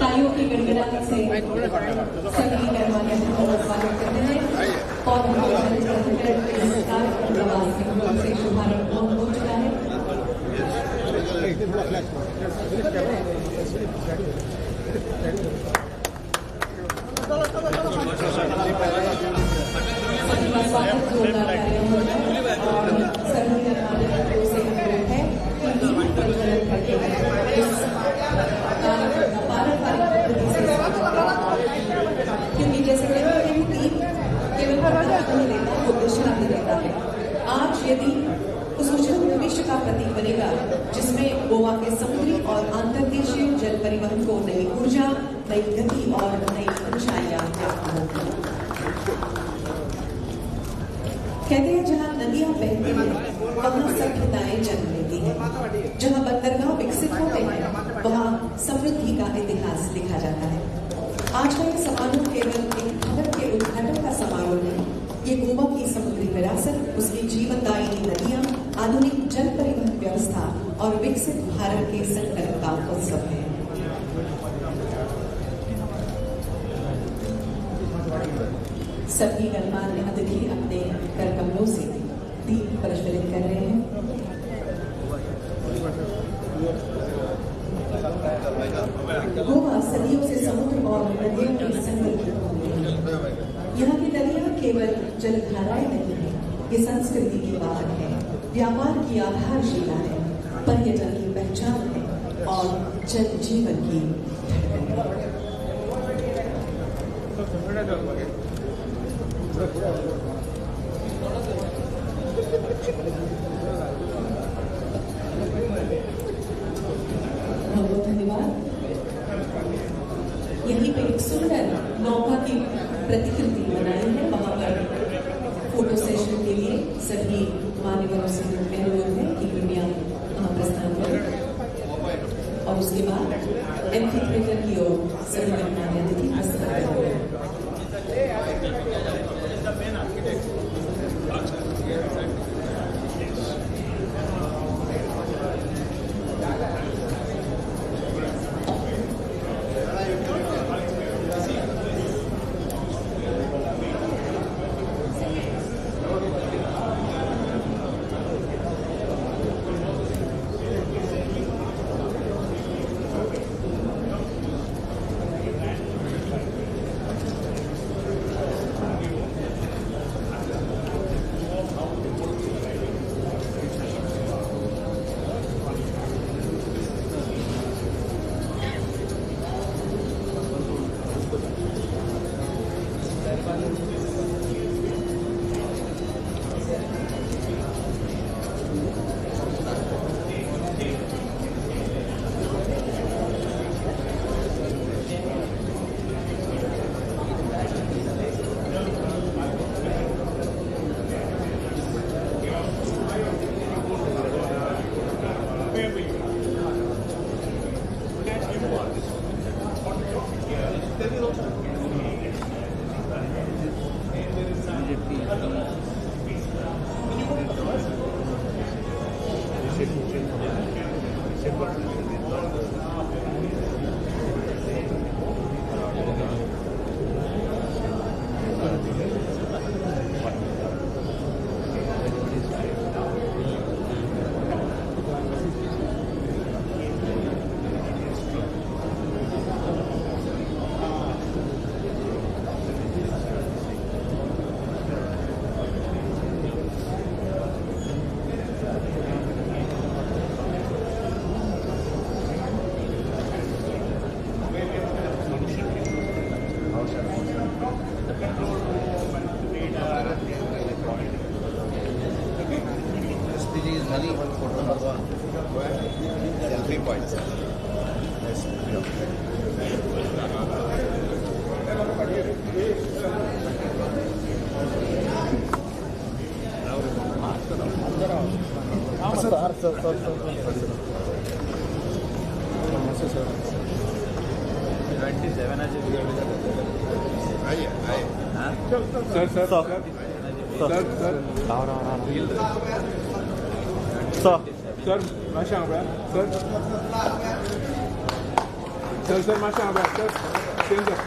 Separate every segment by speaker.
Speaker 1: तालियों की गड़गड़ाहट से सभी मेहमानों का स्वागत करते हैं और से शुभारंभ हो चुका है। क्योंकि जैसे केवल नहीं लेता वो दिशा नहीं देता है। आज यदि उस उज्जवल भविष्य का प्रतीक बनेगा जिसमें गोवा के समुद्री और अंतर्देशीय जल परिवहन को नई ऊर्जा, नई गति और नई ऊंचाइयां प्राप्त होंगी। कहते हैं जहां नदियां बहती हैं वहां सभ्यताएं जन्म लेती हैं, जहां बंदरगाह विकसित होते हैं वहां समृद्धि का इतिहास लिखा जाता है। आज का ये समारोह केवल एक भवन के उद्घाटन का समारोह नहीं, ये गोवा की समुद्री विरासत, उसकी जीवनदायिनी नदियां, आधुनिक जल परिवहन व्यवस्था और विकसित भारत के संकल्प का उत्सव है। सभी गणमान्य अतिथि अपने कर कमलों से दीप प्रज्वलित कर रहे हैं। गोवा सदियों से समुद्र और नदियों के संगम की भूमि है। यहाँ की नदियां केवल जलधाराएं नहीं है, ये संस्कृति की वाहन है, व्यापार की आधारशिला है, पर्यटन की पहचान है और जन जीवन की बहुत धन्यवाद। यहीं पे एक सुंदर नौका की प्रतिकृति बनाई है, वहां पर फोटो सेशन के लिए सभी मान्यवरों से अनुरोध है कि कृपया प्रस्थान करें और उसके बाद एम्फी थिएटर की ओर सभी गणमान्य अतिथि प्रस्थान करें।
Speaker 2: Sir, marcha atrás, sir. Sir, marcha atrás, sir. Stand up.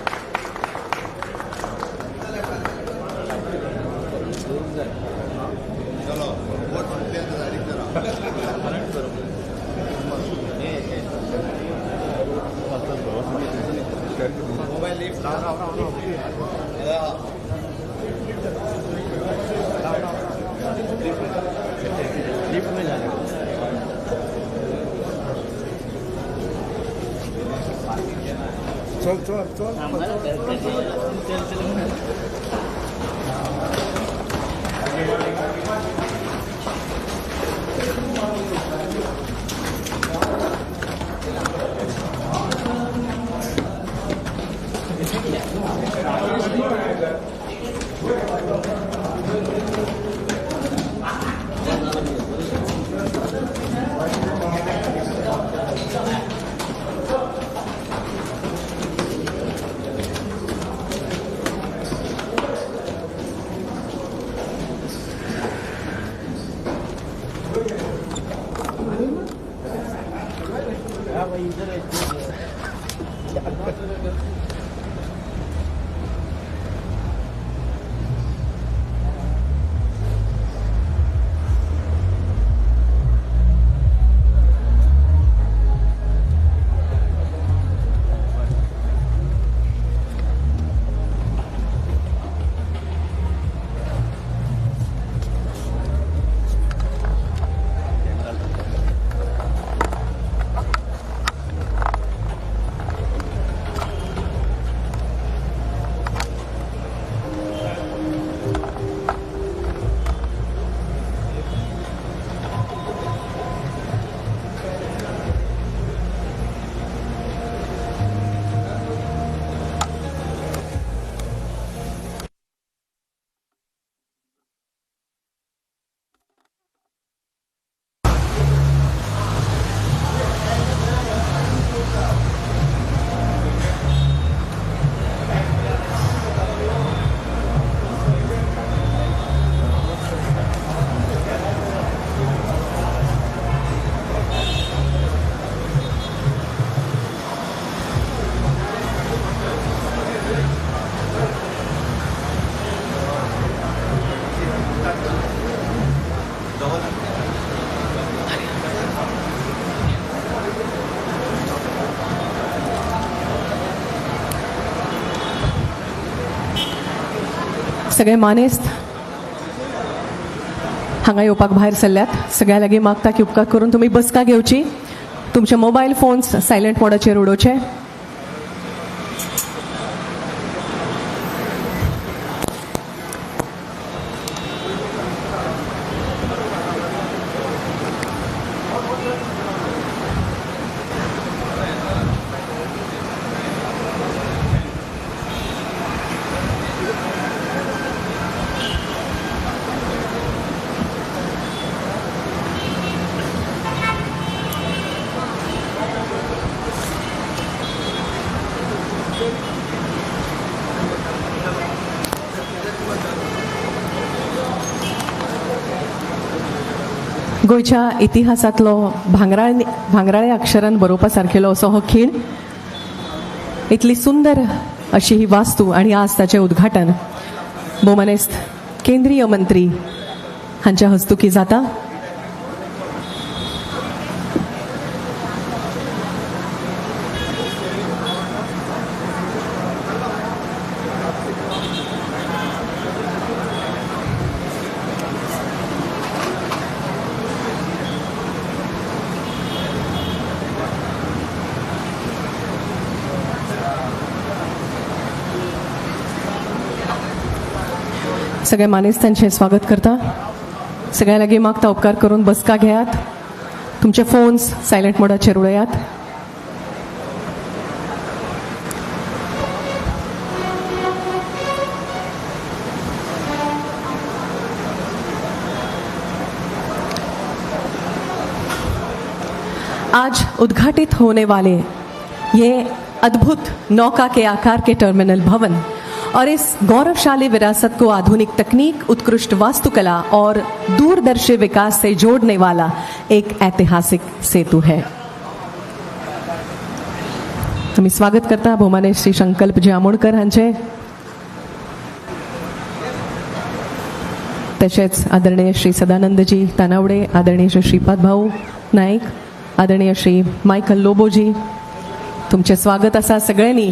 Speaker 1: सगळे मानेस्त हांगा येवपाक भायर सरल्यात. सगळ्या लागीं मागता की उपकार करून तुमी बसका घेवची, तुमचे मोबायल फोन्स सायलेंट मोडाचेर उडोवचे. गोंयच्या इतिहासांतलो भांगराळे अक्षरान बरोवपा सारकेलो असो हो खीण. इतली सुंदर अशी ही वास्तू आणि आज ताचें उद्घाटन भोवमानेस्त केंद्रीय मंत्री हांच्या हस्तुकी जाता. सगळे मानेस्तांचे स्वागत करता. सगळ्या लागीं मागता उपकार करून बसका घेयात, तुमचे फोन्स सायलेंट मोडाचेर उडयात. आज उद्घाटित होने वाले ये
Speaker 3: अद्भुत नौका के आकार के टर्मिनल भवन और इस गौरवशाली विरासत को आधुनिक तकनीक, उत्कृष्ट वास्तुकला और दूरदर्शी विकास से जोड़ने वाला एक ऐतिहासिक सेतु है। तुम्ही स्वागत करता बहुमान्य श्री संकल्प जामोणकर हांचे, तसेच आदरणीय श्री सदानंदजी तानावडे, आदरणीय श्री श्रीपाद भाऊ नाईक, आदरणीय श्री मायकल लोबोजी, तुमचे स्वागत असा। सगळ्यांनी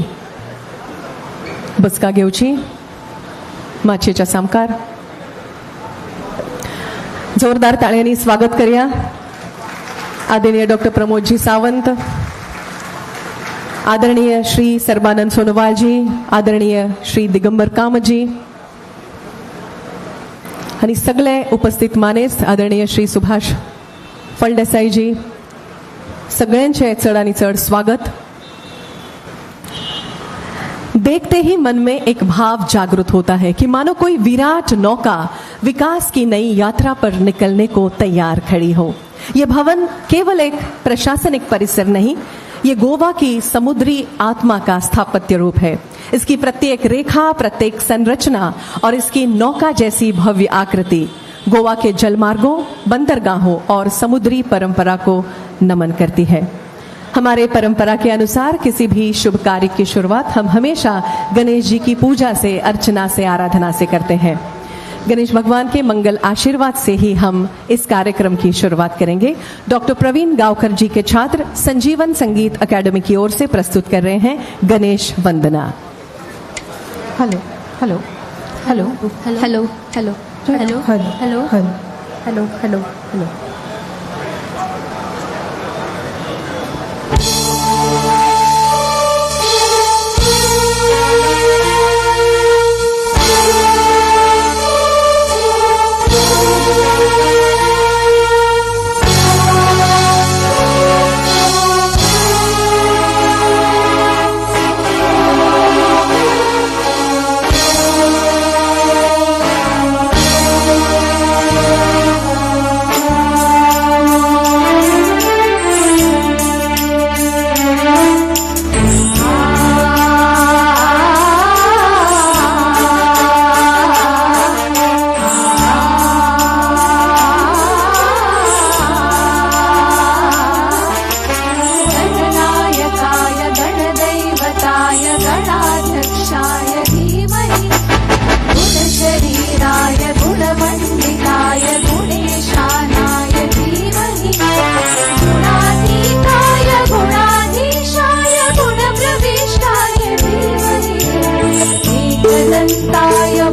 Speaker 3: बसका घेवची, माचयेच्या सामकार जोरदार ताळ्यांनी स्वागत करूया। आदरणीय डॉक्टर प्रमोदजी सावंत, आदरणीय श्री सर्बानंद सोनोवाल जी, आदरणीय श्री दिगंबर कामजी आणि सगळे उपस्थित मानेस, आदरणीय श्री सुभाष फळदेसाई जी, सगळ्यांचे चढ आणि चढ स्वागत। देखते ही मन में एक भाव जागृत होता है कि मानो कोई विराट नौका विकास की नई यात्रा पर निकलने को तैयार खड़ी हो। ये भवन केवल एक प्रशासनिक परिसर नहीं, ये गोवा की समुद्री आत्मा का स्थापत्य रूप है। इसकी प्रत्येक रेखा, प्रत्येक संरचना और इसकी नौका जैसी भव्य आकृति गोवा के जलमार्गों, बंदरगाहों और समुद्री परंपरा को नमन करती है। हमारे परंपरा के अनुसार किसी भी शुभ कार्य की शुरुआत हम हमेशा गणेश जी की पूजा से, अर्चना से, आराधना से करते हैं। गणेश भगवान के मंगल आशीर्वाद से ही हम इस कार्यक्रम की शुरुआत करेंगे। डॉक्टर प्रवीण गावकर जी के छात्र संजीवन संगीत अकादमी की ओर से प्रस्तुत कर रहे हैं गणेश वंदना। Hello hello hello hello hello hello hello hello hello hello.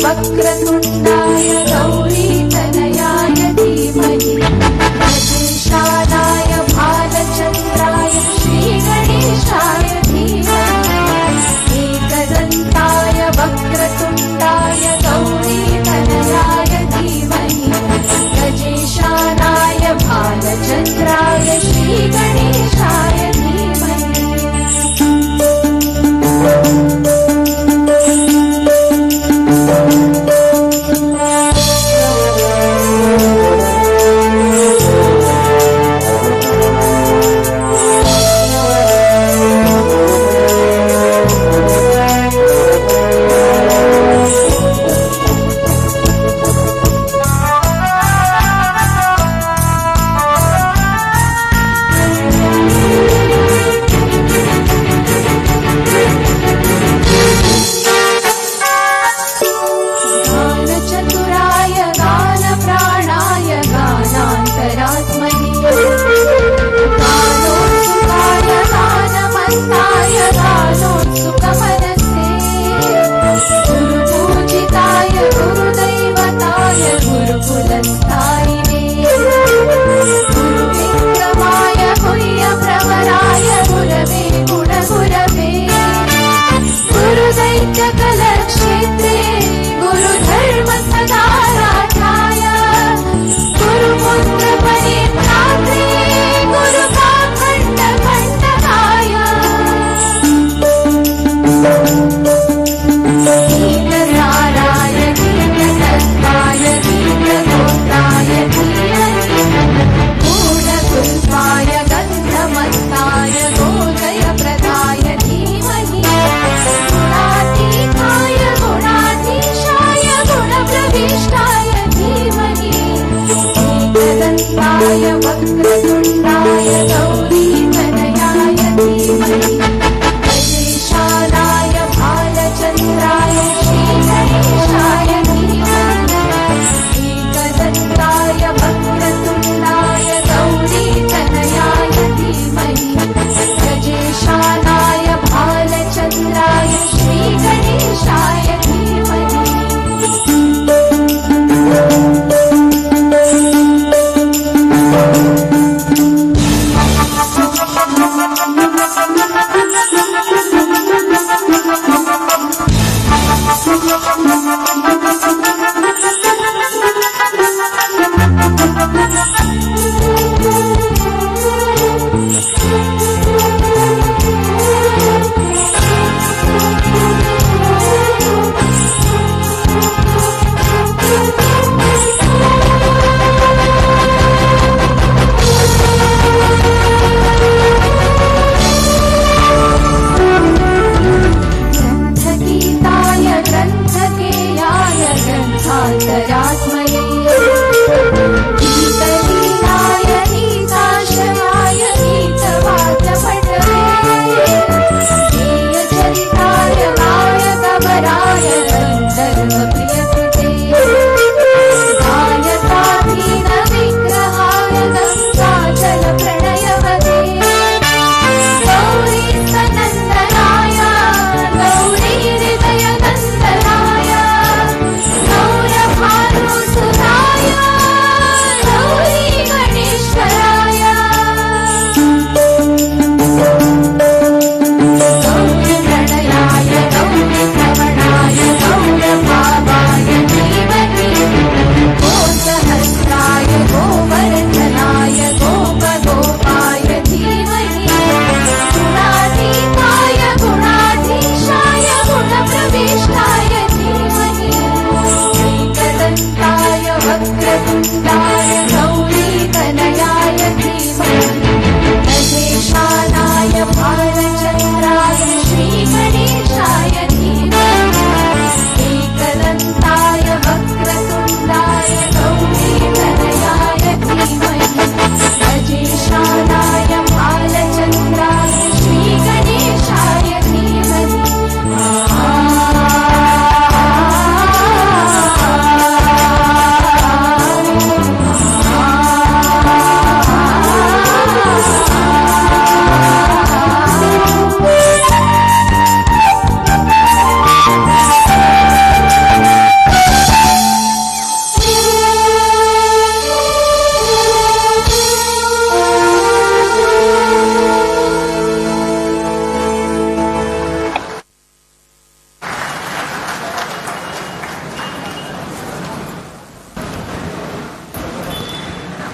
Speaker 4: वक्रतुण्डाय गौरीतनयाय धीमहि, गजेशानाय भालचन्द्राय श्रीगणेशाय धीमहि, एकदन्ताय वक्रतुण्डाय गौरीतनयाय धीमहि, गजेशानाय भालचन्द्राय श्रीगणेशाय धीमहि। गीतसाराय गीततत्त्वाय गीतगोत्राय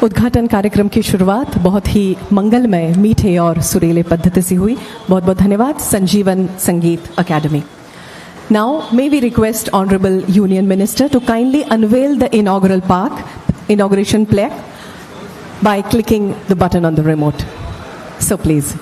Speaker 3: उद्घाटन कार्यक्रम की शुरुआत बहुत ही मंगलमय, मीठे और सुरीले पद्धति से हुई। बहुत बहुत धन्यवाद संजीवन संगीत academy. Now may we request Honorable Union Minister to kindly unveil the inauguration plaque by clicking the button on the remote. So please.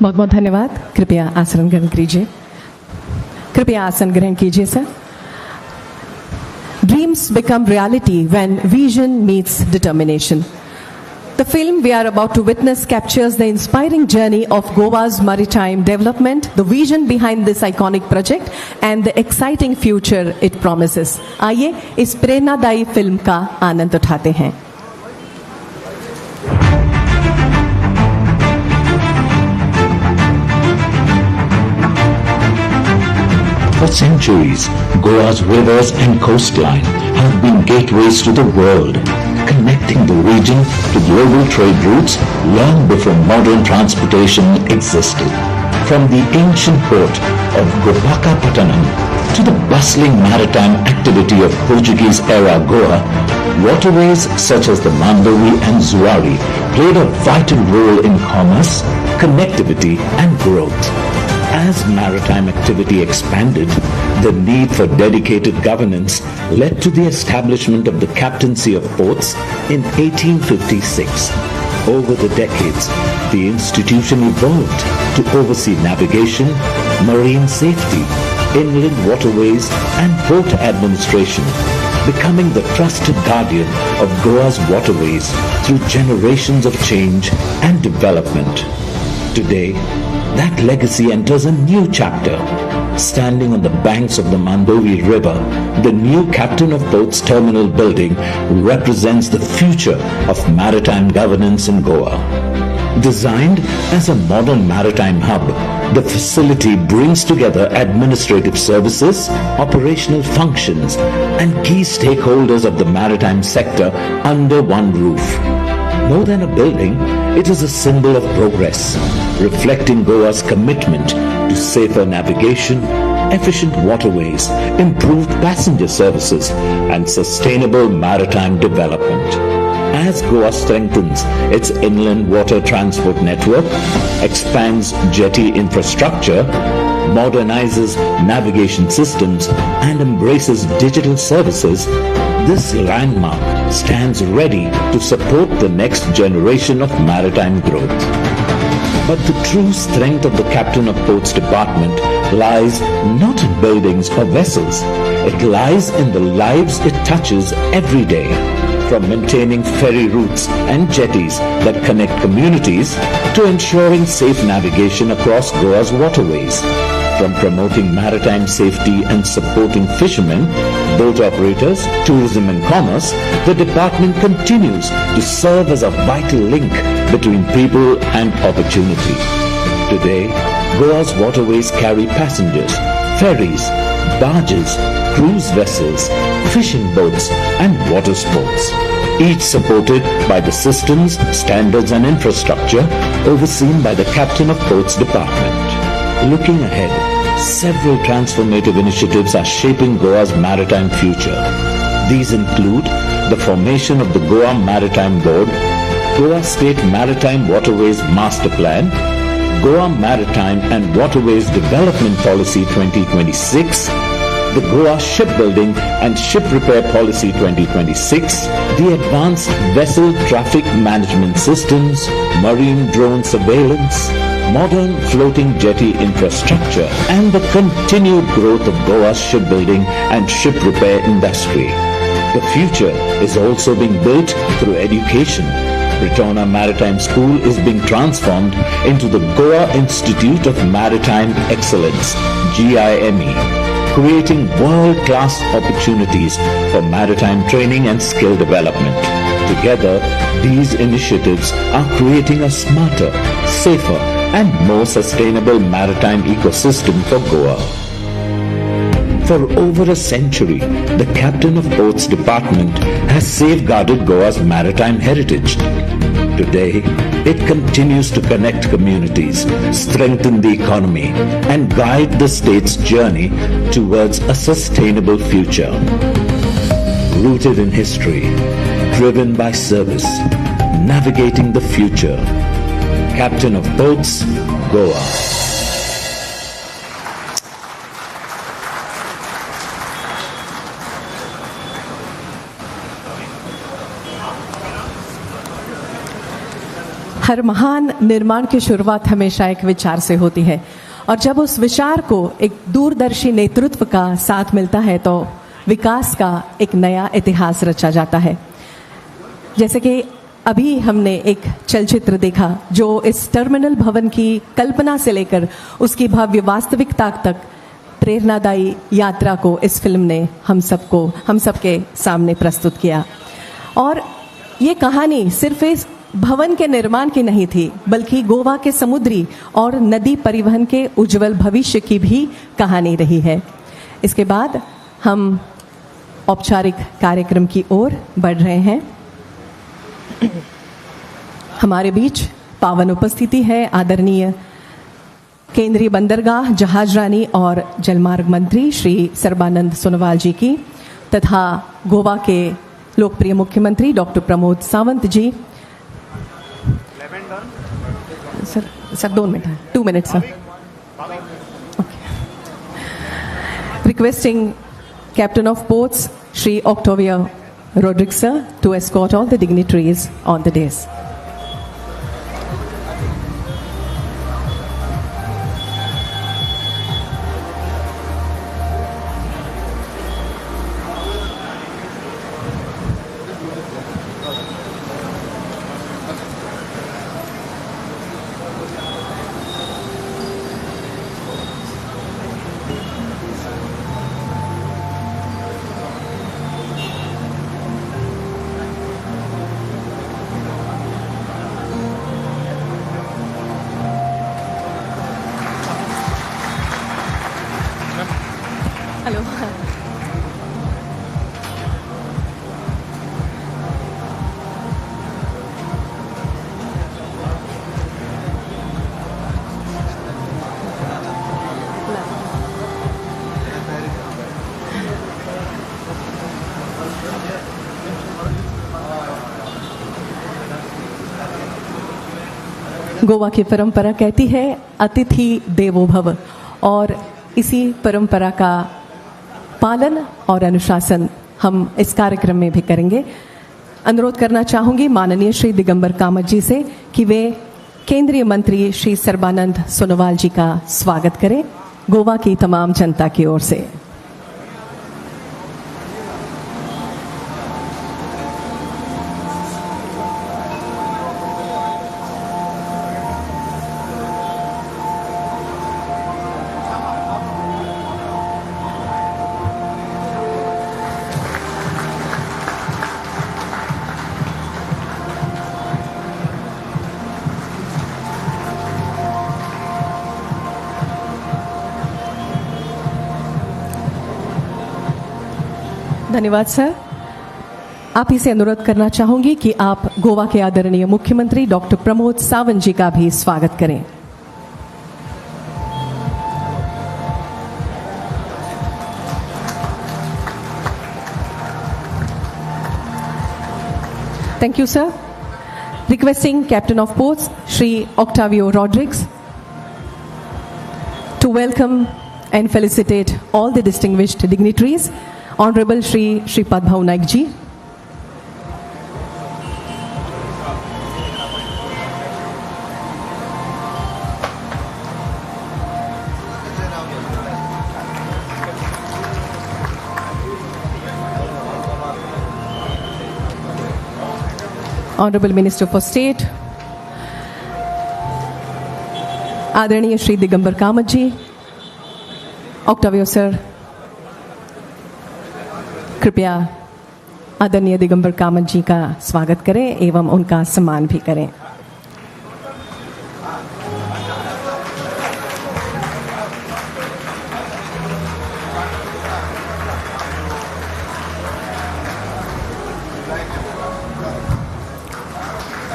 Speaker 3: बहुत बहुत धन्यवाद। कृपया आसन ग्रहण कीजिए। कृपया आसन ग्रहण कीजिए sir. Dreams become reality when vision meets determination. The film we are about to witness captures the inspiring journey of Goa's maritime development, the vision behind this iconic project and the exciting future it promises. आइए इस प्रेरणादायी film का आनंद उठाते हैं।
Speaker 5: For centuries, Goa's rivers and coastline have been gateways to the world, connecting the region to global trade routes long before modern transportation existed. From the ancient port of Gopakapattanam to the bustling maritime activity of Portuguese-era Goa, waterways such as the Mandovi and Zuari played a vital role in commerce, connectivity and growth. As maritime activity expanded, the need for dedicated governance led to the establishment of the Captaincy of Ports in 1856. Over the decades, the institution evolved to oversee navigation, marine safety, inland waterways and port administration, becoming the trusted guardian of Goa's waterways through generations of change and development. Today, that legacy enters a new chapter. Standing on the banks of the Mandovi River, the new Captain of Ports Terminal building represents the future of maritime governance in Goa. Designed as a modern maritime hub, the facility brings together administrative services, operational functions, and key stakeholders of the maritime sector under one roof. More than a building, it is a symbol of progress, reflecting Goa's commitment to safer navigation, efficient waterways, improved passenger services, and sustainable maritime development. As Goa strengthens its inland water transport network, expands jetty infrastructure, modernizes navigation systems, and embraces digital services, this landmark stands ready to support the next generation of maritime growth. But the true strength of the Captain of Ports Department lies not in buildings or vessels. It lies in the lives it touches every day. From maintaining ferry routes and jetties that connect communities to ensuring safe navigation across Goa's waterways. From promoting maritime safety and supporting fishermen, boat operators, tourism and commerce, the department continues to serve as a vital link between people and opportunity. Today, Goa's waterways carry passengers, ferries, barges, cruise vessels, fishing boats and water sports, each supported by the systems, standards and infrastructure overseen by the Captain of Ports Department. Looking ahead, several transformative initiatives are shaping Goa's maritime future. These include the formation of the Goa Maritime Board, Goa State Maritime Waterways Master Plan, Goa Maritime and Waterways Development Policy 2026, the Goa Shipbuilding and Ship Repair Policy 2026, the Advanced Vessel Traffic Management Systems, Marine Drone Surveillance, modern floating jetty infrastructure, and the continued growth of Goa's shipbuilding and ship repair industry. The future is also being built through education. Britona Maritime School is being transformed into the Goa Institute of Maritime Excellence, GIME. creating world-class opportunities for maritime training and skill development. Together, these initiatives are creating a smarter, safer, and more sustainable maritime ecosystem for Goa. For over a century, the Captain of Ports Department has safeguarded Goa's maritime heritage. Today, it continues to connect communities, strengthen the economy, and guide the state's journey towards a sustainable future. Rooted in history, driven by service, navigating the future. Captain of Ports, Goa.
Speaker 3: हर महान निर्माण की शुरुआत हमेशा एक विचार से होती है और जब उस विचार को एक दूरदर्शी नेतृत्व का साथ मिलता है तो विकास का एक नया इतिहास रचा जाता है। जैसे कि अभी हमने एक चलचित्र देखा जो इस टर्मिनल भवन की कल्पना से लेकर उसकी भव्य वास्तविकता तक प्रेरणादायी यात्रा को इस फिल्म ने हम सबके सामने प्रस्तुत किया। और ये कहानी सिर्फ इस भवन के निर्माण की नहीं थी बल्कि गोवा के समुद्री और नदी परिवहन के उज्जवल भविष्य की भी कहानी रही है। इसके बाद हम औपचारिक कार्यक्रम की ओर बढ़ रहे हैं। हमारे बीच पावन उपस्थिति है आदरणीय केंद्रीय बंदरगाह, जहाजरानी और जलमार्ग मंत्री श्री सर्बानंद सोनोवाल जी की तथा गोवा के लोकप्रिय मुख्यमंत्री डॉक्टर प्रमोद सावंत जी। सर 2 मिनट है, 2 minute sir. Requesting Captain of Ports Shri Octavio Rodriguez sir to escort all the dignitaries on the dais. Hello Goa की परंपरा कहती है अतिथि देवो भव और इसी परंपरा का पालन और अनुशासन हम इस कार्यक्रम में भी करेंगे। अनुरोध करना चाहूंगी माननीय श्री दिगंबर कामत जी से कि वे केंद्रीय मंत्री श्री सर्बानंद सोनोवाल जी का स्वागत करें गोवा की तमाम जनता की ओर से। धन्यवाद सर। आप ही से अनुरोध करना चाहूंगी कि आप गोवा के आदरणीय मुख्यमंत्री डॉक्टर प्रमोद सावंत जी का भी स्वागत करें। Thank you, sir. Requesting Captain of Ports Shri Octavio Rodriguez to welcome and felicitate all the distinguished dignitaries. Honorable Shri Shripad Bhaunaik ji, Honorable Minister for State, आदरणीय श्री दिगंबर कामत जी, Octavio sir, कृपया आदरणीय दिगंबर कामत जी का स्वागत करें एवं उनका सम्मान भी करें।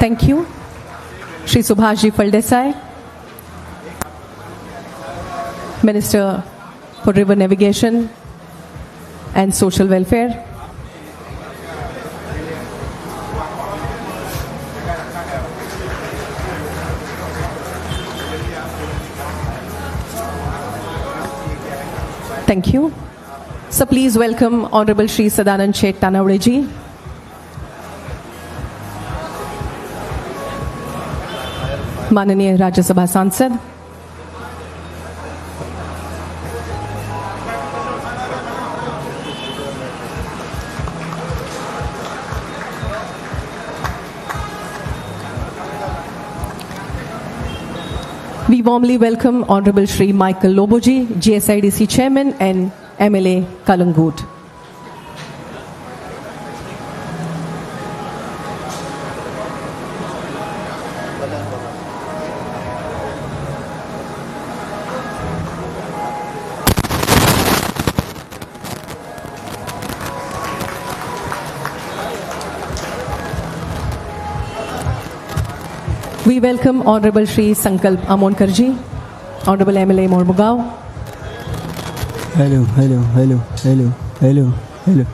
Speaker 3: Thank you. Shri Subhash ji Phaldesai, minister for river navigation and social welfare. Thank you. So please welcome Honorable Shri Sadanand Sheikh Tanawade ji. माननीय राज्यसभा सांसद, we warmly welcome Honorable Shri Michael Loboji, GSIDC Chairman and MLA Kalangut. We welcome Honorable Shri Sankalp Amonkar ji, Honorable MLA Mormugao.
Speaker 6: Hello, hello, hello, hello, hello, hello.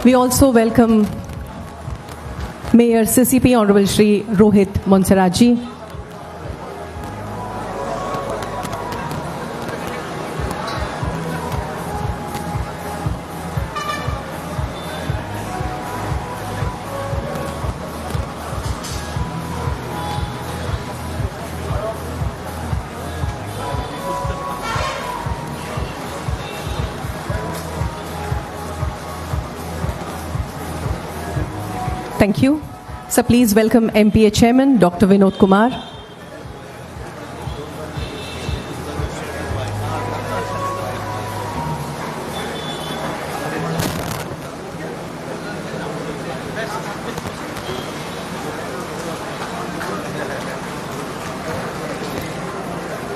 Speaker 3: We also welcome Mayor CCP Honorable Shri Rohit Montserrat ji. Thank you. So please welcome MPA Chairman Dr. Vinod Kumar.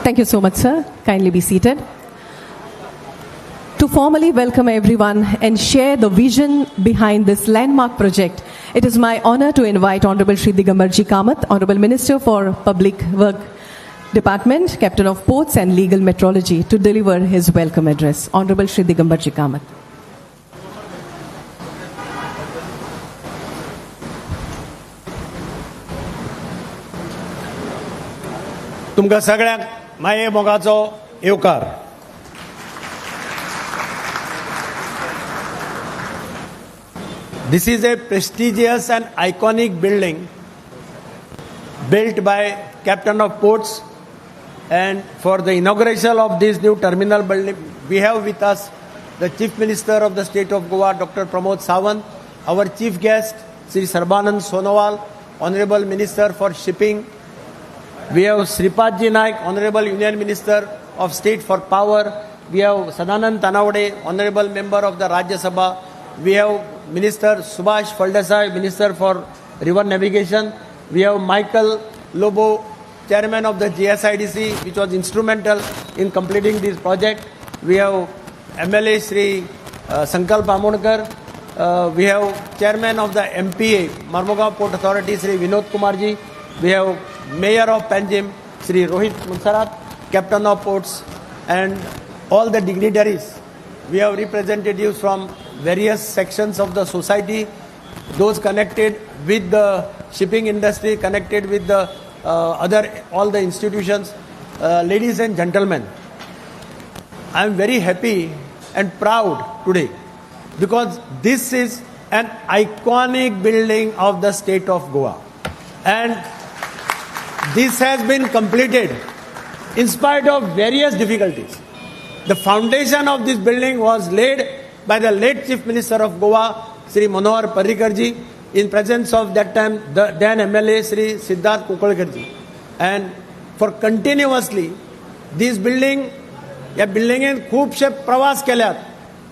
Speaker 3: Thank you so much, sir. Kindly be seated. To formally welcome everyone and share the vision behind this landmark project, it is my honor to invite Honorable Shri Digambarji Kamath, Honorable Minister for Public Work Department, Captain of Ports and Legal Metrology, to deliver his welcome address. Honorable Shri Digambarji Kamath.
Speaker 7: तुमकां सगळ्यांक माये मोगाचो येवकार. This is a prestigious and iconic building built by Captain of Ports, and for the inauguration of this new terminal building, we have with us the Chief Minister of the State of Goa, Dr. Pramod Sawant, our Chief Guest, Sri Sarbanand Sonowal, Honorable Minister for Shipping. We have Sripad Ji Naik, Honorable Union Minister of State for Power. We have Sadanand Tanawade, Honorable Member of the Rajya Sabha. We have Minister Subhash Faldesai, Minister for River Navigation. We have Michael Lobo, Chairman of the GSIDC, which was instrumental in completing this project. We have MLA Sri Sankalp Amonkar. We have Chairman of the MPA, Mormugao Port Authority, Sri Vinod Kumar ji. We have Mayor of Panjim, Sri Rohit Montserrat, Captain of Ports, and all the dignitaries. We have representatives from various sections of the society, those connected with the shipping industry, connected with the all the institutions. Ladies and gentlemen, I am very happy and proud today because this is an iconic building of the state of Goa, and this has been completed in spite of various difficulties. The foundation of this building was laid by the late Chief Minister of Goa, Sri Manohar Parrikar ji, in presence of that time the then MLA Sri Siddharth Kukalkarji, and for continuously this building, या बिल्डिंगेन खूबशे प्रवास केल्यात.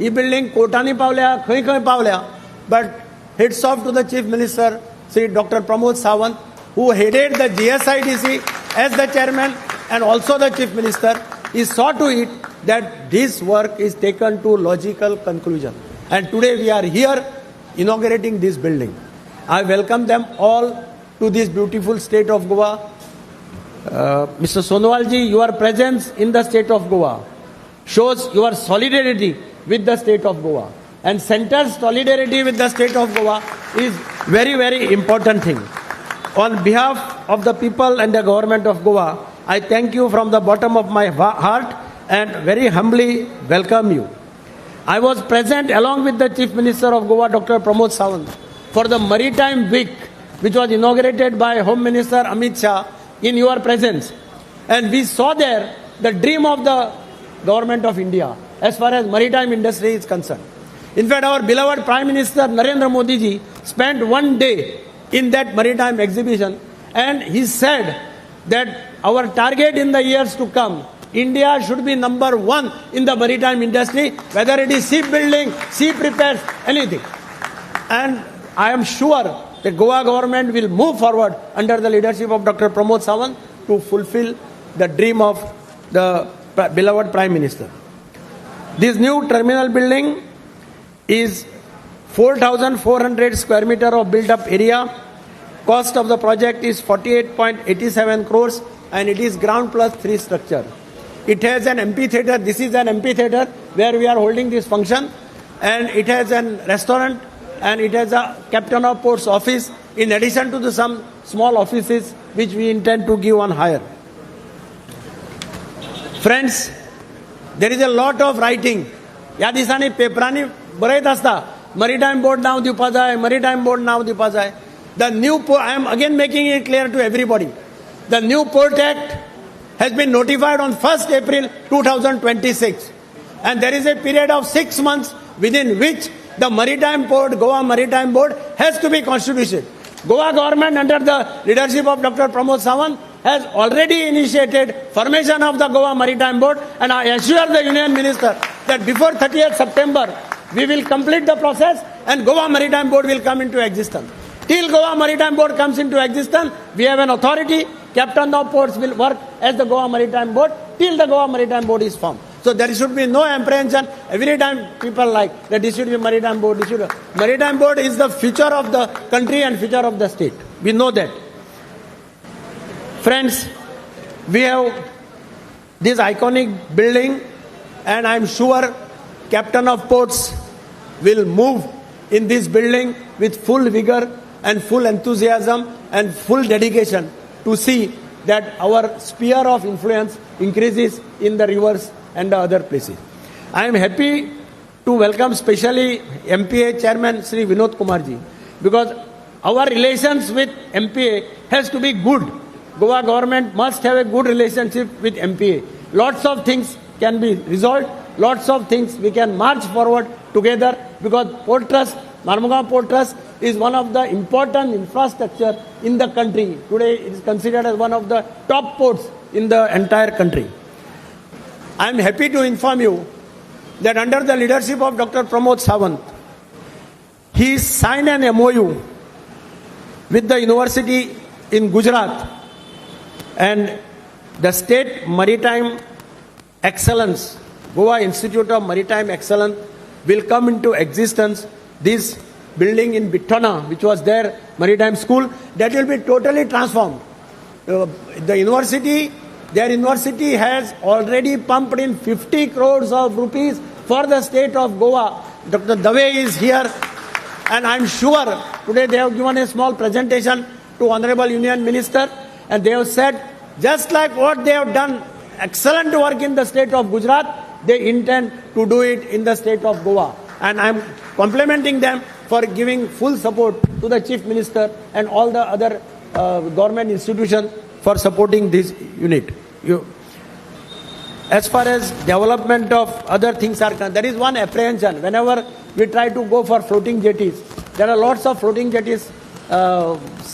Speaker 7: ही building कोर्टांनी पावल्या, खंय खंय पावल्या, but hats off to the Chief Minister Sri Dr. Pramod Sawant, who headed the GSIDC as the chairman and also the Chief Minister. He saw to it that this work is taken to logical conclusion. And today we are here inaugurating this building. I welcome them all to this beautiful state of Goa. Mr. Sonowalji, your presence in the state of Goa shows your solidarity with the state of Goa. And center's solidarity with the state of Goa is very, very important thing. On behalf of the people and the government of Goa, I thank you from the bottom of my heart and very humbly welcome you. I was present along with the Chief Minister of Goa, Dr. Pramod Sawant, for the Maritime Week, which was inaugurated by Home Minister Amit Shah in your presence. And we saw there the dream of the government of India as far as maritime industry is concerned. In fact, our beloved Prime Minister Narendra Modi ji spent one day in that maritime exhibition, and he said that our target in the years to come, India should be number one in the maritime industry, whether it is shipbuilding, sea repairs, anything. And I am sure the Goa government will move forward under the leadership of Dr. Pramod Sawant to fulfill the dream of the beloved Prime Minister. This new terminal building is 4,400 square meter of built-up area. Cost of the project is 48.87 crores, and it is ground plus 3 structure. It has an amphitheater. This is an amphitheater where we are holding this function, and it has a restaurant, and it has a Captain of Ports office, in addition to some small offices which we intend to give on hire. Friends, there is a lot of writing. ह्या दिसांनी पेपरांनी बरयत आसता, maritime board नाव दिवपा जाय, maritime board नाव दिवपा जाय. The new I am again making it clear to everybody. The new Port Act has been notified on 1st April 2026, and there is a period of 6 months within which the Maritime Board, Goa Maritime Board, has to be constituted. Goa government under the leadership of Dr. Pramod Sawant has already initiated formation of the Goa Maritime Board, and I assure the Union Minister that before 30th September we will complete the process and Goa Maritime Board will come into existence. Till Goa Maritime Board comes into existence, we have an authority. Captain of Ports will work as the Goa Maritime Board till the Goa Maritime Board is formed. So there should be no apprehension. Every time people like that this should be Maritime Board. Maritime Board is the future of the country and future of the state. We know that. Friends, we have this iconic building, and I am sure Captain of Ports will move in this building with full vigor and full enthusiasm and full dedication to see that our sphere of influence increases in the rivers and the other places. I am happy to welcome specially MPA Chairman Sri Vinod Kumarji, because our relations with MPA has to be good. Goa government must have a good relationship with MPA. Lots of things can be resolved, lots of things we can march forward together, because Port Trust, Marmugao Port Trust is one of the important infrastructure in the country. Today it is considered as one of the top ports in the entire country. I am happy to inform you that under the leadership of Dr. Pramod Sawant, he signed an MOU with the university in Gujarat, and the State Maritime Excellence, Goa Institute of Maritime Excellence, will come into existence. This building in Bittona, which was their maritime school, that will be totally transformed. Their university has already pumped in 50 crores of rupees for the state of Goa. Dr. Dave is here, and I am sure today they have given a small presentation to Honorable Union Minister, and they have said, just like what they have done, excellent work in the state of Gujarat, they intend to do it in the state of Goa. And I am complimenting them for giving full support to the Chief Minister and all the other government institutions for supporting this unit. As far as development of other things are concerned, there is one apprehension. Whenever we try to go for floating jetties, there are lots of floating jetties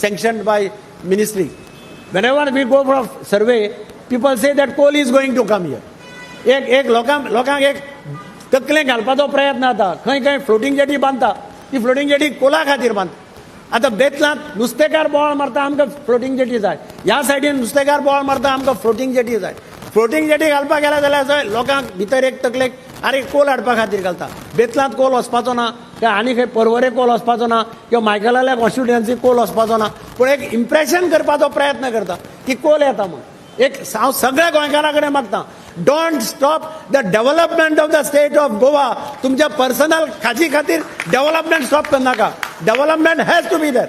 Speaker 7: sanctioned by ministry. Whenever we go for a survey, people say that coal is going to come here. एक लोकांक एक तकले घालपाचो प्रयत्न जाता. खंय खंय floating jetty बांदता, ती फ्लोटिंग जेटी कोला खातीर बांदता. आतां बेतलांत नुस्तेकार बोवाळ मारता, आमकां फ्लोटिंग जेटी जाय. ह्या सायडीन नुस्तेकार बोवाळ मारता, आमकां फ्लोटिंग जेटी जाय. फ्लोटिंग जेटी घालपाक गेल्या जाल्यार लोकांक भितर एक तकलेक आरे कोल हाडपा खातीर घालता. बेतलांत कोल वचपाचो ना, काय आनी खंय परवरे कोल वचपाचो ना, किंवा मायकलाल्या कॉन्स्टिट्युएन्सी कोल वचपाचो ना. पूण एक इम्प्रेशन करपाचो प्रयत्न करता की कोल येता म्हणून. एक हांव सगळ्या गोंयकारां कडेन मागता, don't stop the development of the state of Goa. तुमच्या पर्सनल खाजी खातीर डेव्हलपमेंट स्टॉप करनाका. Development has to be there.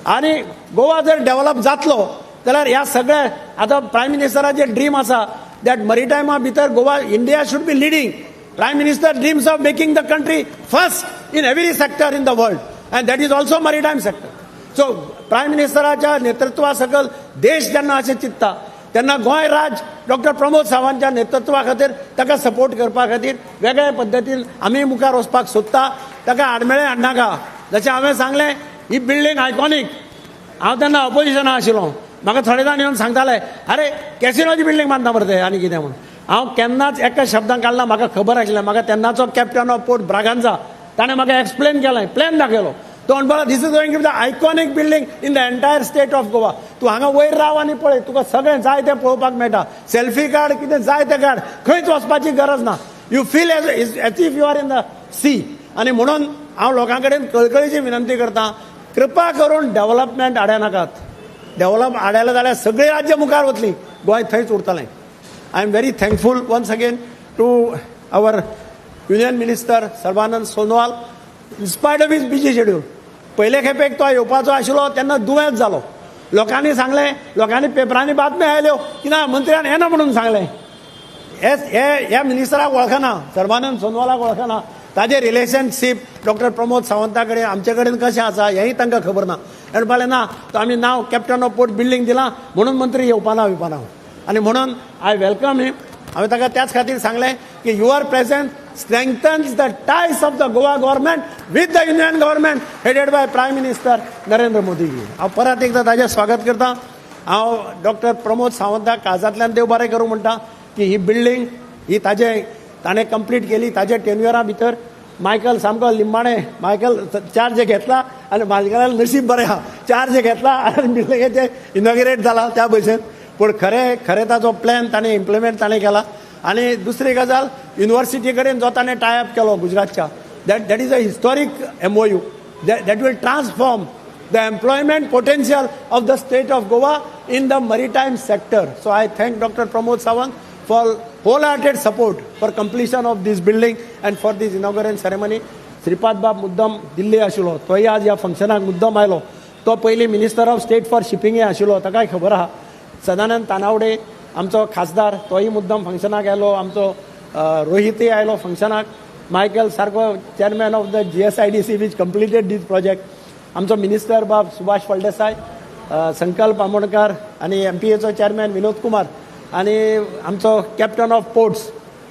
Speaker 7: आनी गोवा जर डेव्हलप जातलो जाल्यार ह्या सगळ्या आतां प्रायम मिनिस्टराचे ड्रीम आसा दॅट मरीटायमा भितर Goa India should be leading. Prime minister dreams of making the country first in every sector in the world, and that is also maritime sector. So prime मिनिस्टराच्या नेतृत्वा सकल देश जेन्ना अशें चिंतता तेन्ना गोंय राज डॉक्टर प्रमोद सावंतच्या नेतृत्वा खातीर ताका सपोर्ट करपा खातीर वेगळ्या पद्दतीन आमी मुखार वचपाक सोदता. ताका आडमेळे हाडनाका. जशें हांवें सांगलें, ही बिल्डींग आयकॉनीक. हांव तेन्ना ऑपोजिशना आशिल्लो. म्हाका थोडे जाण येवन सांगताले, अरे कॅसिनोची बिल्डींग बांदता मरे ते आनी कितें म्हणून. हांव केन्नाच एका शब्दान काडला. म्हाका खबर आशिल्लें. म्हाका तेन्नाचो कॅप्टन ऑफ पोर्ट ब्रागांझा ताणें म्हाका एक्सप्लेन केलें, प्लॅन दाखयलो. तो म्हणपाक लागलो, this is going to be the iconic building in the entire state of Goa. तूं हांगा वयर राव आनी पळय, तुका सगळें जाय तें पळोवपाक मेळटा. सेल्फी काड, कितें जाय तें काड, खंयच वचपाची गरज ना. You feel as if you are in the sea. आनी म्हणून हांव लोकां कडेन कळकळीची विनंती करतां, कृपा करून डेव्हलपमेंट हाडया नाकात. डेव्हलप हाडयलें जाल्यार सगळीं राज्य मुखार वतलीं, गोंय थंयच उरतलें. I am very thankful once again to our union minister Sarbananda Sonowal. In spite of his busy schedule, पयले खेपेक तो येवपाचो आशिल्लो तेन्ना दुयेंत जालो. लोकांनी सांगलें, लोकांनी पेपरांनी बातम्यो आयल्यो की ना मंत्र्यान येना म्हणून सांगलें. ह्या मिनिस्टराक वळखना, सर्बानंद सोनोवालाक वळखना. ताजें रिलेशनशीप डॉक्टर प्रमोद सावंता कडेन आमचे कडेन कशें आसा हेंय तांकां खबर ना. म्हणपालें ना, तो आमी नांव कॅप्टन ऑफ पोर्ट बिल्डींग दिलां म्हणून मंत्री येवपाना विवपाना. आनी म्हणून आय वेलकम हिम. हांवें ताका त्याच खातीर सांगलें की your प्रेझेंस strengthens the ties of the Goa government with the Union government headed by Prime Minister Narendra Modi ji. हांव परत एकदां ताजें स्वागत करतां. हांव डॉक्टर प्रमोद सावंताक काळजांतल्यान देव बरें करूं म्हणटा की ही बिल्डींग ही ताणें कंप्लीट केली ताजे टेन्युअरा भितर. मायकल सामको लिंबाणे, मायकल चार्ज घेतला आनी मायकलाल नशीब बरें आहा, चार्ज घेतला आनी बिल्डिंगेचें इनॉग्रेट जाला त्या भशेन. पूण खरें ताचो प्लॅन ताणें इम्प्लिमेंट केला. आनी दुसरी गजाल, युनिव्हर्सिटी कडेन जो ताणें टाय अप केलो गुजरातच्या, that is a historic MOU that will transform the employment potential of the state of Goa in the maritime sector. So I thank Dr. Pramod Sawant for wholehearted support for completion of this building and for this inaugural ceremony. Shripad बाब मुद्दम दिल्ली आशिल्लो, तोय आज ह्या फंक्शनाक मुद्दम आयलो. तो पयलीं minister of state for शिपिंगय आशिल्लो, ताकाय खबर आहा. सदानंद तानावडे आमचो खासदार, तोय मुद्दम फंक्शनाक आयलो. आमचो रोहितय आयलो फंक्शनाक. मायकल सारको chairman of the GSIDC which completed this project. आमचो मिनिस्टर बाब सुभाष फळदेसाय, संकल्प आमोणकार आनी MPAचो चेअरमॅन विनोद कुमार आनी आमचो कॅप्टन ऑफ पोर्ट्स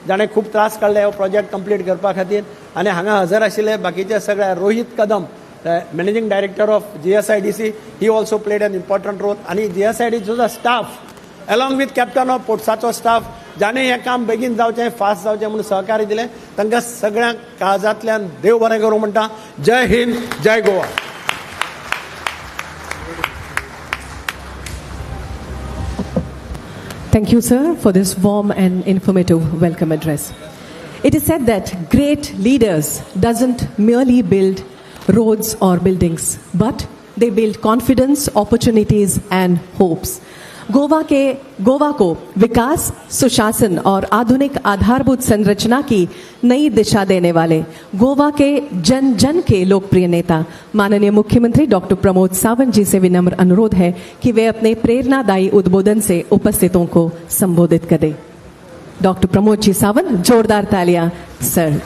Speaker 7: जाणें खूब त्रास काडले हो प्रोजेक्ट कंप्लीट करपा खातीर. आनी हांगा हजर आशिल्ले बाकीचे सगळे, Rohit Kadam managing director of GSIDC, he also played an important role. आनी GSIDCचो staff along with captain of पोर्ट्साचो स्टाफ जाणें हें काम बेगीन जावचें, फास्ट जावचें म्हणून सहकार्य दिलें. तांकां सगळ्यांक काळजांतल्यान देव बरें करूं म्हणटा. जय हिंद, जय Goa.
Speaker 3: Thank you, sir, for this warm and informative welcome address. It is said that great leaders doesn't merely build roads or buildings, but they build confidence, opportunities and hopes. Goa को विकास, सुशासन और आधुनिक आधारभूत संरचना की नई दिशा देने वाले गोवा के जन जन के लोकप्रिय नेता माननीय मुख्यमंत्री डॉक्टर प्रमोद सावंत जी से विनम्र अनुरोध है कि वे अपने प्रेरणादायी उद्बोधन से उपस्थितों को संबोधित करें. डॉक्टर प्रमोद जी सावंत, जोरदार तालियां सर.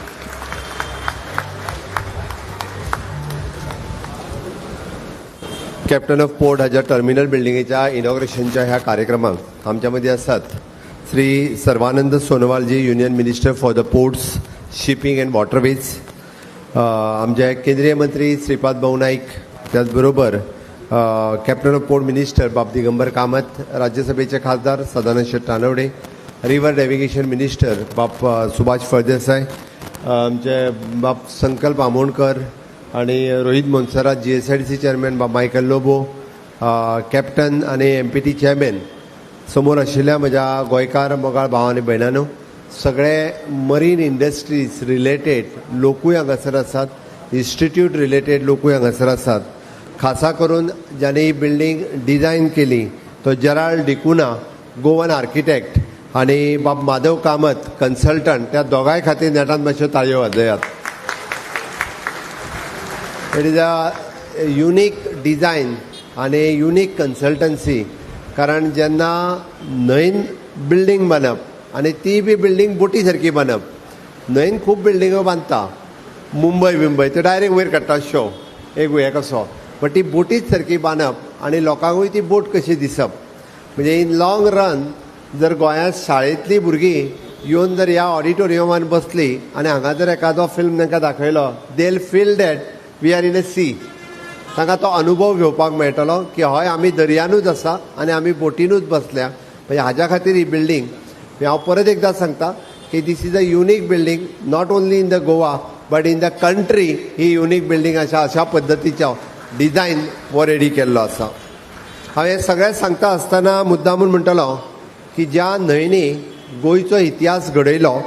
Speaker 8: कॅप्टन ऑफ पोर्ट हाच्या टर्मिनल बिल्डिंगेच्या इनॉग्रेशनच्या ह्या कार्यक्रमाक आमच्या मध्ये आसात Shri Sarbananda Sonowal ji, union minister for the ports, shipping and waterways. आमचे केंद्रीय मंत्री श्रीपाद भाऊ नाईक, त्याचबरोबर कॅप्टन ऑफ पोर्ट मिनिस्टर बाब दिगंबर कामत, राज्यसभेचे खासदार Sadanand Shet Tanwade, river navigation minister बाब सुभाष फळदेसाय, आमचे बाब संकल्प आमोणकर आणि रोहित मोन्सरात, GSIDC चेअरमॅन बाब मायकल लोबो, कॅप्टन आणि MPT चेअरमॅन, समोर आशिल्ल्या म्हज्या गोंयकार मोगाळ भाव आनी भयणांनो, सगळे मरीन इंडस्ट्रीज रिलेटेड लोकूय हांगासर आसात, इन्स्टिट्यूट रिलेटेड लोकूय हांगासर आसात. खासा करून ज्याने ही बिल्डींग डिझायन केली तो जेराल्ड डिकुना, गोवन आर्किटेक्ट, आणि बाब माधव कामत कन्सल्टंट, त्या दोगांय खातीर नेटान मातश्यो ताळयो वाजयात. It is a unique design आणि युनीक कन्सल्टन्सी. कारण जेन्ना न्हंयन बिल्डींग बांदप आनी ती बी बिल्डींग बोटी सारकी बांदप, न्हंयन खूब बिल्डिंगो बांदता, मुंबय ते डायरेक्ट वयर काडटा शो एक हे कसो, बट ती बोटीच सारकी बांदप आनी लोकांकूय ती बोट कशी दिसप. म्हणजे इन लॉंग रन जर गोंयांत शाळेंतलीं भुरगीं येवन जर ह्या ऑडिटोरियमान बसलीं आनी हांगा जर एखादो फिल्म तांकां दाखयलो, they will feel that we are in a sea. तांकां तो अनुभव घेवपाक मेळटलो की हय आमी दर्यानूच आसा आनी आमी बोटीनूच बसल्या. म्हणजे हाज्या खातीर ही बिल्डींग, हांव परत एकदां सांगता की this is a unique building, not only in the Goa but in the country. He unique building अशा पद्दतीचो डिझायन हो रेडी केल्लो आसा. हांव हें सगळें सांगता आसतना मुद्दामून म्हणटलो की ज्या न्हंयनी गोंयचो इतिहास घडयलो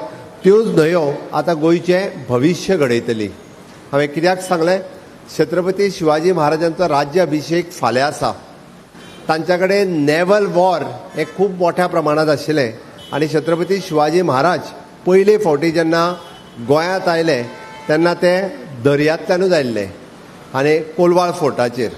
Speaker 8: त्योच न्हंयो आतां गोंयचें भविश्य घडयतली. हांवें कित्याक सांगलें, छत्रपती शिवाजी महाराजांचो राज्य अभिषेक फाल्यां आसा. तांच्या कडेन नेवल वॉर हे खूब मोठ्या प्रमाणांत आशिल्लें आनी छत्रपती शिवाजी महाराज पयले फावटी जेन्ना गोंयांत आयले तेन्ना ते दर्यांतल्यानूच आयिल्ले आनी कोलवाळ फोर्टाचेर.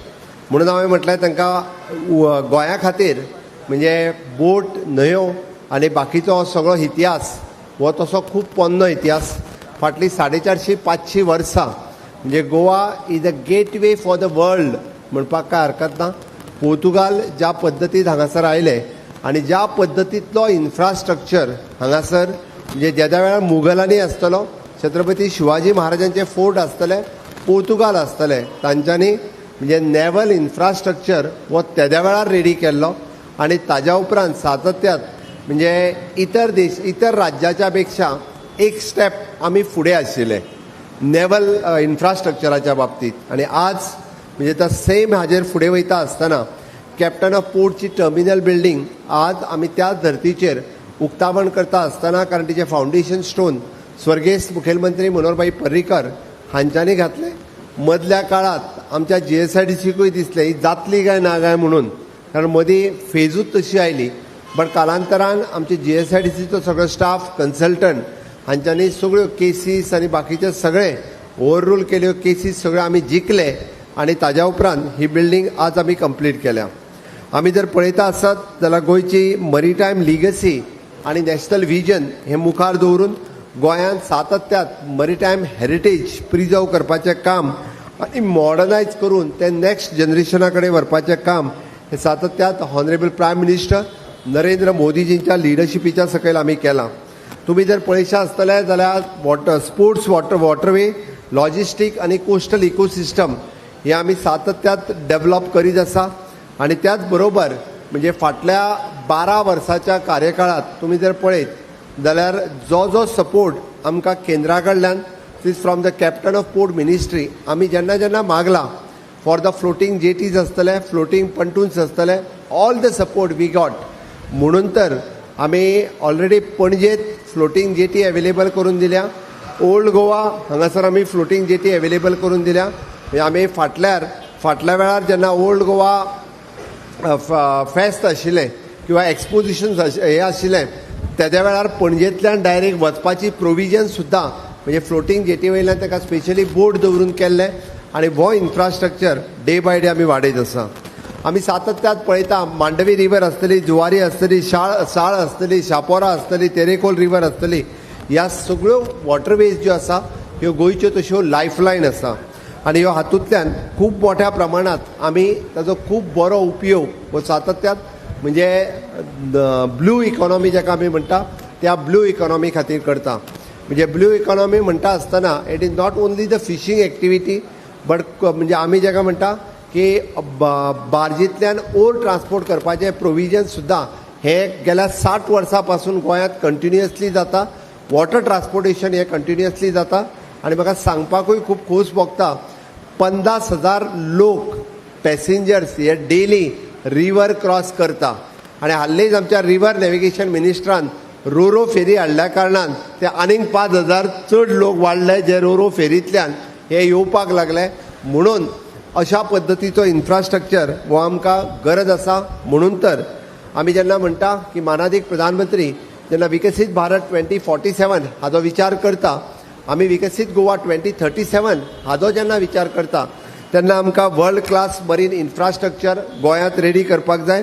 Speaker 8: म्हणून हांवें म्हटलें तांकां गोंया खातीर म्हणजे बोट, न्हंयो आनी बाकीचो सगळो इतिहास हो तसो खूब पोन्नो इतिहास. फाटलीं 450-500 वर्सां म्हणजे Goa is a gateway for the world म्हणपाक काय हरकत ना. पोर्तुगाल ज्या पद्दतीन हांगासर आयले आनी ज्या पद्दतींतलो इन्फ्रास्ट्रक्चर हांगासर, म्हणजे ज्या वेळार मुघलांनी आसतलो, छत्रपती शिवाजी महाराजांचे फोर्ट आसतले, पोर्तुगाल आसतले, तांच्यांनी म्हणजे नेवल इन्फ्रास्ट्रक्चर हो तेद्या वेळार रेडी केल्लो आनी ताज्या उपरांत सातत्यात म्हणजे इतर राज्याच्या पेक्षा एक स्टेप आमी फुडें आशिल्ले नेवल इन्फ्रास्ट्रक्चराच्या बाबतींत. आनी आज म्हणजे तो सेम हाजेर फुडें वयता आसतना कॅप्टन ऑफ पोर्टची टर्मिनल बिल्डींग आज आमी त्याच धर्तीचेर उक्तावण करता आसतना, कारण तिचे फावंडेशन स्टोन स्वर्गेस्त मुखेलमंत्री मनोहरभाई पर्रीकर हांच्यांनी घातले. मदल्या काळात आमच्या GSIDCकूय दिसले ही जातली काय ना काय म्हणून, कारण मदीं फेजूच तशी आयली. बट कालांतरान आमचे GSIDCचो सगळो स्टाफ, कन्सल्टंट हांच्यांनी सगळ्यो केसीस आनी बाकीचे सगळे ओवररूल केल्यो केसीस सगळ्यो आमी जिखले आनी ताज्या उपरांत ही बिल्डींग आज आमी कंप्लीट केल्या. आमी जर पळयता आसत जाल्यार गोंयची मरीटायम लिगसी आनी नॅशनल विजन हे मुखार दवरून गोंयांत सातत्यात मरीटायम हेरिटेज प्रिजर्व करपाचें काम आनी मॉडर्नायज करून ते नॅक्स्ट जनरेशना कडेन व्हरपाचें काम हे सातत्यात हॉनरेबल प्रायम मिनिस्टर नरेंद्र मोदीजींच्या लिडरशिपीच्या सकयल आमी केलां. तुमी जर पळयशा आसतले जाल्यार स्पोर्ट्स वॉटरवे, लॉजिस्टीक आनी कोस्टल इकोसिस्टम हे आमी सातत्यात डेव्हलप करीत आसा. आनी त्याच बरोबर म्हणजे फाटल्या 12 वर्साच्या कार्यकाळात तुमी जर पळयत जाल्यार जो सपोर्ट आमकां केंद्रा कडल्यान from the captain of port ministry आमी जेन्ना मागला फॉर द फ्लोटींग जेटीज आसतले, फ्लोटींग पंटून्स आसतले, all the support we got. म्हणून तर आमी ऑलरेडी पणजेत फ्लोटींग जेटी अवेलेबल करून दिल्या, ओल्ड गोवा हांगासर आमी फ्लोटींग जेटी अवेलेबल करून दिल्या. आमी फाटल्या वेळार जेन्ना ओल्ड गोवा फेस्त आशिल्लें किंवा एक्सपोजिशन हे आशिल्लें तेद्या वेळार पणजेंतल्यान डायरेक्ट वचपाची प्रोविजन सुद्दां म्हणजे फ्लोटींग जेटी वयल्यान ताका स्पेशली बोट दवरून केल्ले आनी हो इन्फ्रास्ट्रक्चर डे बाय डे आमी वाडयत आसा. आमी सातत्यात पळयता मांडवी रिवर आसतली, जुवारी आसतली, साळ आसतली, शापोरा आसतली, तेरेखोल रिवर आसतली, ह्या सगळ्यो वॉटरवेज ज्यो आसा ह्यो गोंयच्यो तश्यो लायफलायन आसा. आनी ह्यो हातूंतल्यान खूब मोठ्या प्रमाणांत आमी ताजो खूब बरो उपयोग हो सातत्यात म्हणजे ब्लू इकॉनॉमी जाका आमी म्हणटा त्या ब्लू इकॉनॉमी खातीर करता. म्हणजे ब्लू इकॉनॉमी म्हणटा आसतना it is not only the fishing activity but म्हणजे आमी जाका म्हणटा की बार्जींतल्यान ओर ट्रान्सपोर्ट करपाचें प्रोविजन सुद्दां हे गेल्या 60 वर्सां पासून गोंयांत कंटिन्युअसली जाता. वॉटर ट्रान्सपोर्टेशन हे कंटिन्युअसली जाता आनी म्हाका सांगपाकूय खूब खोस भोगता 50,000 लोक पॅसेंजर्स हे डेली रिवर क्रॉस करता आनी हाल्लीच आमच्या रिवर नॅविगेशन मिनिस्ट्रान रोरो फेरी हाडल्या कारणान ते आनीक 5,000 चड लोक वाडले जे रोरो फेरींतल्यान हे येवपाक लागले. म्हणून अशा पद्दतीचो इन्फ्रास्ट्रक्चर हो आमकां गरज आसा. म्हणून तर आमी जेन्ना म्हणटा की माननीय प्रधानमंत्री जेन्ना विकसीत भारत 2047 हाचो विचार करता, आमी विकसीत गोवा 2037 हाचो जेन्ना विचार करता तेन्ना आमकां वर्ल्ड क्लास मरीन इन्फ्रास्ट्रक्चर गोंयांत रेडी करपाक जाय.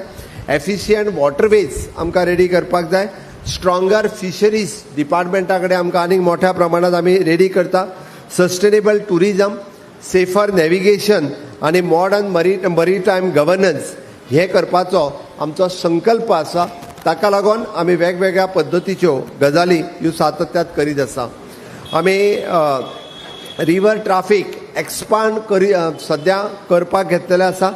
Speaker 8: एफिशियंट वॉटरवेज आमकां रेडी करपाक जाय. स्ट्रॉंगर फिशरीज डिपार्टमेंटा कडेन आमकां आनीक मोठ्या प्रमाणात आमी रेडी करता. सस्टेनेबल टुरिजम, सेफर नॅविगेशन आनी मॉडर्न मरीटायम गव्हर्नन्स हे करपाचो आमचो संकल्प आसा. ताका लागून आमी वेगवेगळ्या पद्दतीच्यो गजाली ह्यो सातत्यात करीत आसा. आमी रिवर ट्राफीक एक्सपांड सद्या करपाक घेतलेले आसा.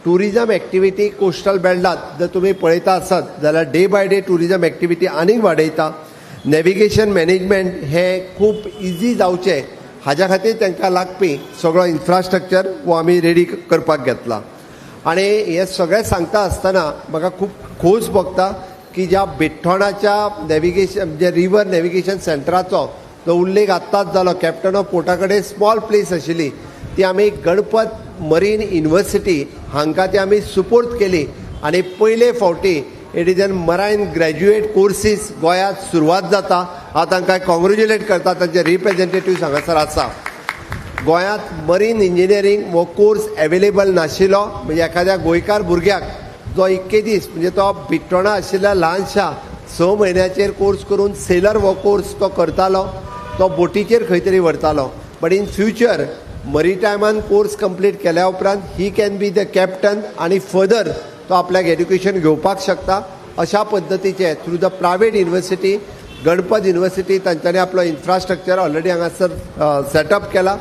Speaker 8: टुरिजम एक्टिविटी कोस्टल बेल्टांत जर तुमी पळयता आसत जाल्यार day by day tourism activity आनीक वाडयता. नॅविगेशन मॅनेजमेंट हे खूब इजी जावचें हाज्या खातीर तांकां लागपी सगळो इन्फ्रास्ट्रक्चर हो आमी रेडी करपाक घेतला. आनी हे सगळें सांगता आसतना म्हाका खूब खोस भोगता की ज्या बिट्टोणाच्या नॅविगेशन जे रिवर नॅविगेशन सेंटराचो जो उल्लेख आत्ताच जालो कॅप्टन ऑफ पोर्टा कडेन स्मॉल प्लेस आशिल्ली ती आमी गणपत मरीन युनिवर्सिटी हांकां ती आमी सुपूर्द केली आनी पयले फावटी it is an maritime graduate courses गोंयांत सुरवात जाता. हांव तांकां कॉंग्रेच्युलेट करता. तांचे रिप्रेझेंटेटिव्ह हांगासर आसा. गोंयांत मरीन इंजिनियरींग हो कोर्स एवेलेबल नाशिल्लो. म्हणजे एखाद्या गोंयकार भुरग्याक जो 21 दीस म्हणजे तो बिट्टोणा आशिल्ल्या ल्हानशा 6 म्हयन्याचेर कोर्स करून सेलर हो कोर्स तो करतालो, तो बोटीचेर खंय तरी व्हरतालो. बट इन फ्युचर मरीटायमान कोर्स कंप्लीट केल्या उपरांत he can be the captain आनी फर्दर तो आपल्याक एड्युकेशन घेवपाक शकता. अशा पद्दतीचे through the private university Ganpat university तांच्यांनी आपलो इन्फ्रास्ट्रक्चर ऑलरेडी हांगासर सेटअप केला.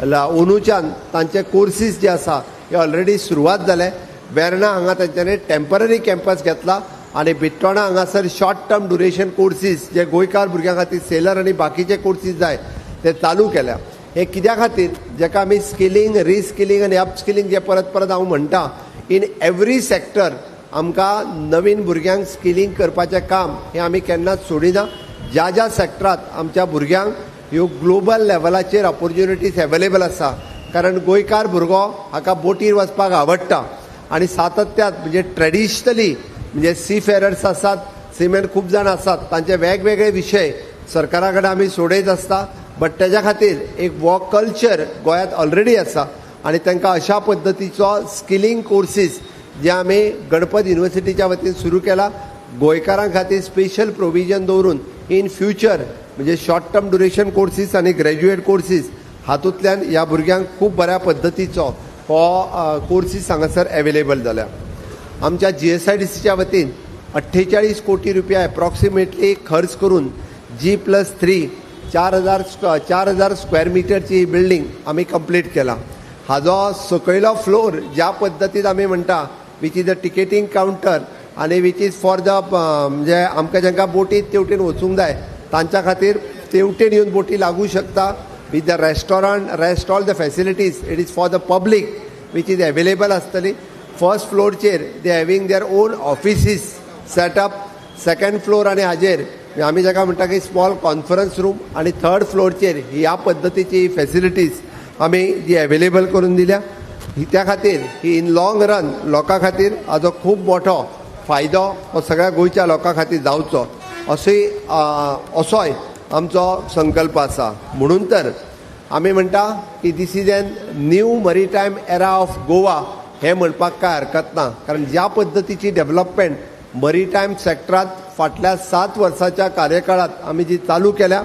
Speaker 8: अंदूच्यान तांचे कोर्सीस जे आसा हे ऑलरेडी सुरवात जाले. वेर्णा हांगा तांच्यांनी टेम्पररी कॅम्पस घेतला आनी बिट्टोणा हांगासर शॉर्ट टर्म ड्युरेशन कोर्सीस जे गोंयकार भुरग्यां खातीर सेलर आनी बाकीचे कोर्सीस जाय ते चालू केल्या. हे कित्या खातीर जेका आमी स्किलिंग रिस्किलिंग आनी अपस्किलिंग जे परत परत हांव म्हणटा इन एवरी सेक्टर आमकां नवीन भुरग्यांक स्किलिंग करपाचें काम हें आमी केन्नाच सोडिना. ज्या ज्या सेक्टरांत आमच्या भुरग्यांक ह्यो ग्लोबल लेवलाचेर ऑपॉर्च्युनिटीज एवेलेबल आसा. कारण गोंयकार भुरगो हाका बोटीर वचपाक आवडटा आनी सातत्यात म्हणजे ट्रेडिशनली म्हणजे सी फेरर्स आसात, सीमेन खूब जाण आसात, तांचे वेगवेगळे विशय सरकारा कडेन आमी सोडयत आसता. बट तेज्या खातीर एक वो कल्चर गोंयांत ऑलरेडी आसा आनी तांकां अशा पद्दतीचो स्किलिंग कोर्सीस जे आमी गणपत युनिवर्सिटीच्या वतीन सुरू केला. गोंयकारां खातीर स्पेशल प्रोविजन दवरून इन फ्युचर म्हणजे शॉर्ट टर्म ड्युरेशन कोर्सीस आनी ग्रॅज्युएट कोर्सीस हातूंतल्यान ह्या भुरग्यांक खूब बऱ्या पद्दतीचो हो कोर्सीस हांगासर एवेलेबल जाल्या. आमच्या GSIDCच्या वतीन 48 कोटी रुपया एप्रॉक्सिमेटली खर्च करून G+3 4,000 स्क्वेअर मिटरची ही बिल्डींग आमी कंप्लीट केला. हाजो सकयलो फ्लोर ज्या पद्दतीन आमी म्हणटा वीच इज द टिकेटींग कावंटर आनी वीच इज फॉर द म्हणजे आमकां जांकां बोटींत तेवटेन वचूंक जाय तांच्या खातीर तेवटेन येवन बोटी लागू शकता. With the restaurant rest all the facilities it is for the public which is available आसतली. फर्स्ट फ्लोरचेर they having their own offices setup. Second floor आनी हाजेर आमी जाका म्हणटा की स्मॉल कॉन्फरन्स रूम आनी थर्ड फ्लोरचेर ह्या पद्दतीची फॅसिलिटीज आमी जी एवेलेबल करून दिल्या. त्या खातीर ही इन लॉंग रन लोकां खातीर हाजो खूब मोठो फायदो हो सगळ्या गोंयच्या लोकां खातीर जावचो असोय आमचो संकल्प आसा. म्हणून तर आमी म्हणटा की this is an new maritime era of Goa हें म्हणपाक कांय हरकत ना. कारण ज्या पद्दतीची डेव्हलपमेंट मरीटायम सेक्टरांत फाटल्या 7 वर्साच्या कार्यकाळात आमी जी चालू केल्या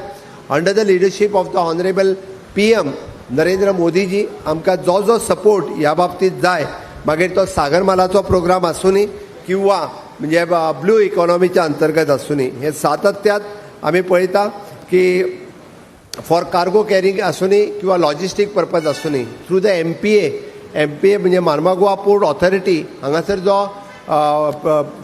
Speaker 8: under the leadership of the honourable PM Narendra Modiji आमकां जो जो सपोर्ट ह्या बाबतींत जाय मागीर तो सागरमालाचो प्रोग्राम आसूनी किंवा म्हणजे ब्लू इकॉनॉमीच्या अंतर्गत आसूनी हे सातत्यात आमी पळयता की फॉर कार्गो कॅरिंग आसूनी किंवा लॉजिस्टीक पर्पज आसूनी थ्रू द MPA म्हणजे मार्मागोवा पोर्ट ऑथॉरिटी हांगासर जो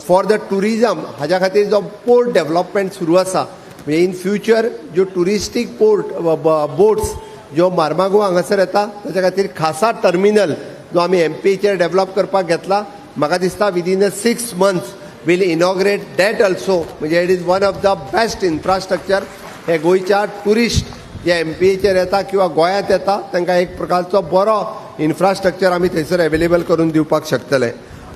Speaker 8: फॉर द टुरिजम हाज्या खातीर जो पोर्ट डेव्हलपमेंट सुरू आसा म्हणजे इन फ्युचर ज्यो टुरिस्टीक बोट्स ज्यो मार्मागोवा हांगासर येता ताच्या खातीर खासा टर्मिनल जो आमी MPAचेर डेव्हलप करपाक घेतला म्हाका दिसता within the 6 months will inaugurate that also म्हणजे it is one of the best infrastructure हे गोंयच्या टुरिस्ट जे MPAचेर येता किंवा गोंयांत येता तांकां एक प्रकारचो बरो इन्फ्रास्ट्रक्चर आमी थंयसर अवेलेबल करून दिवपाक शकतले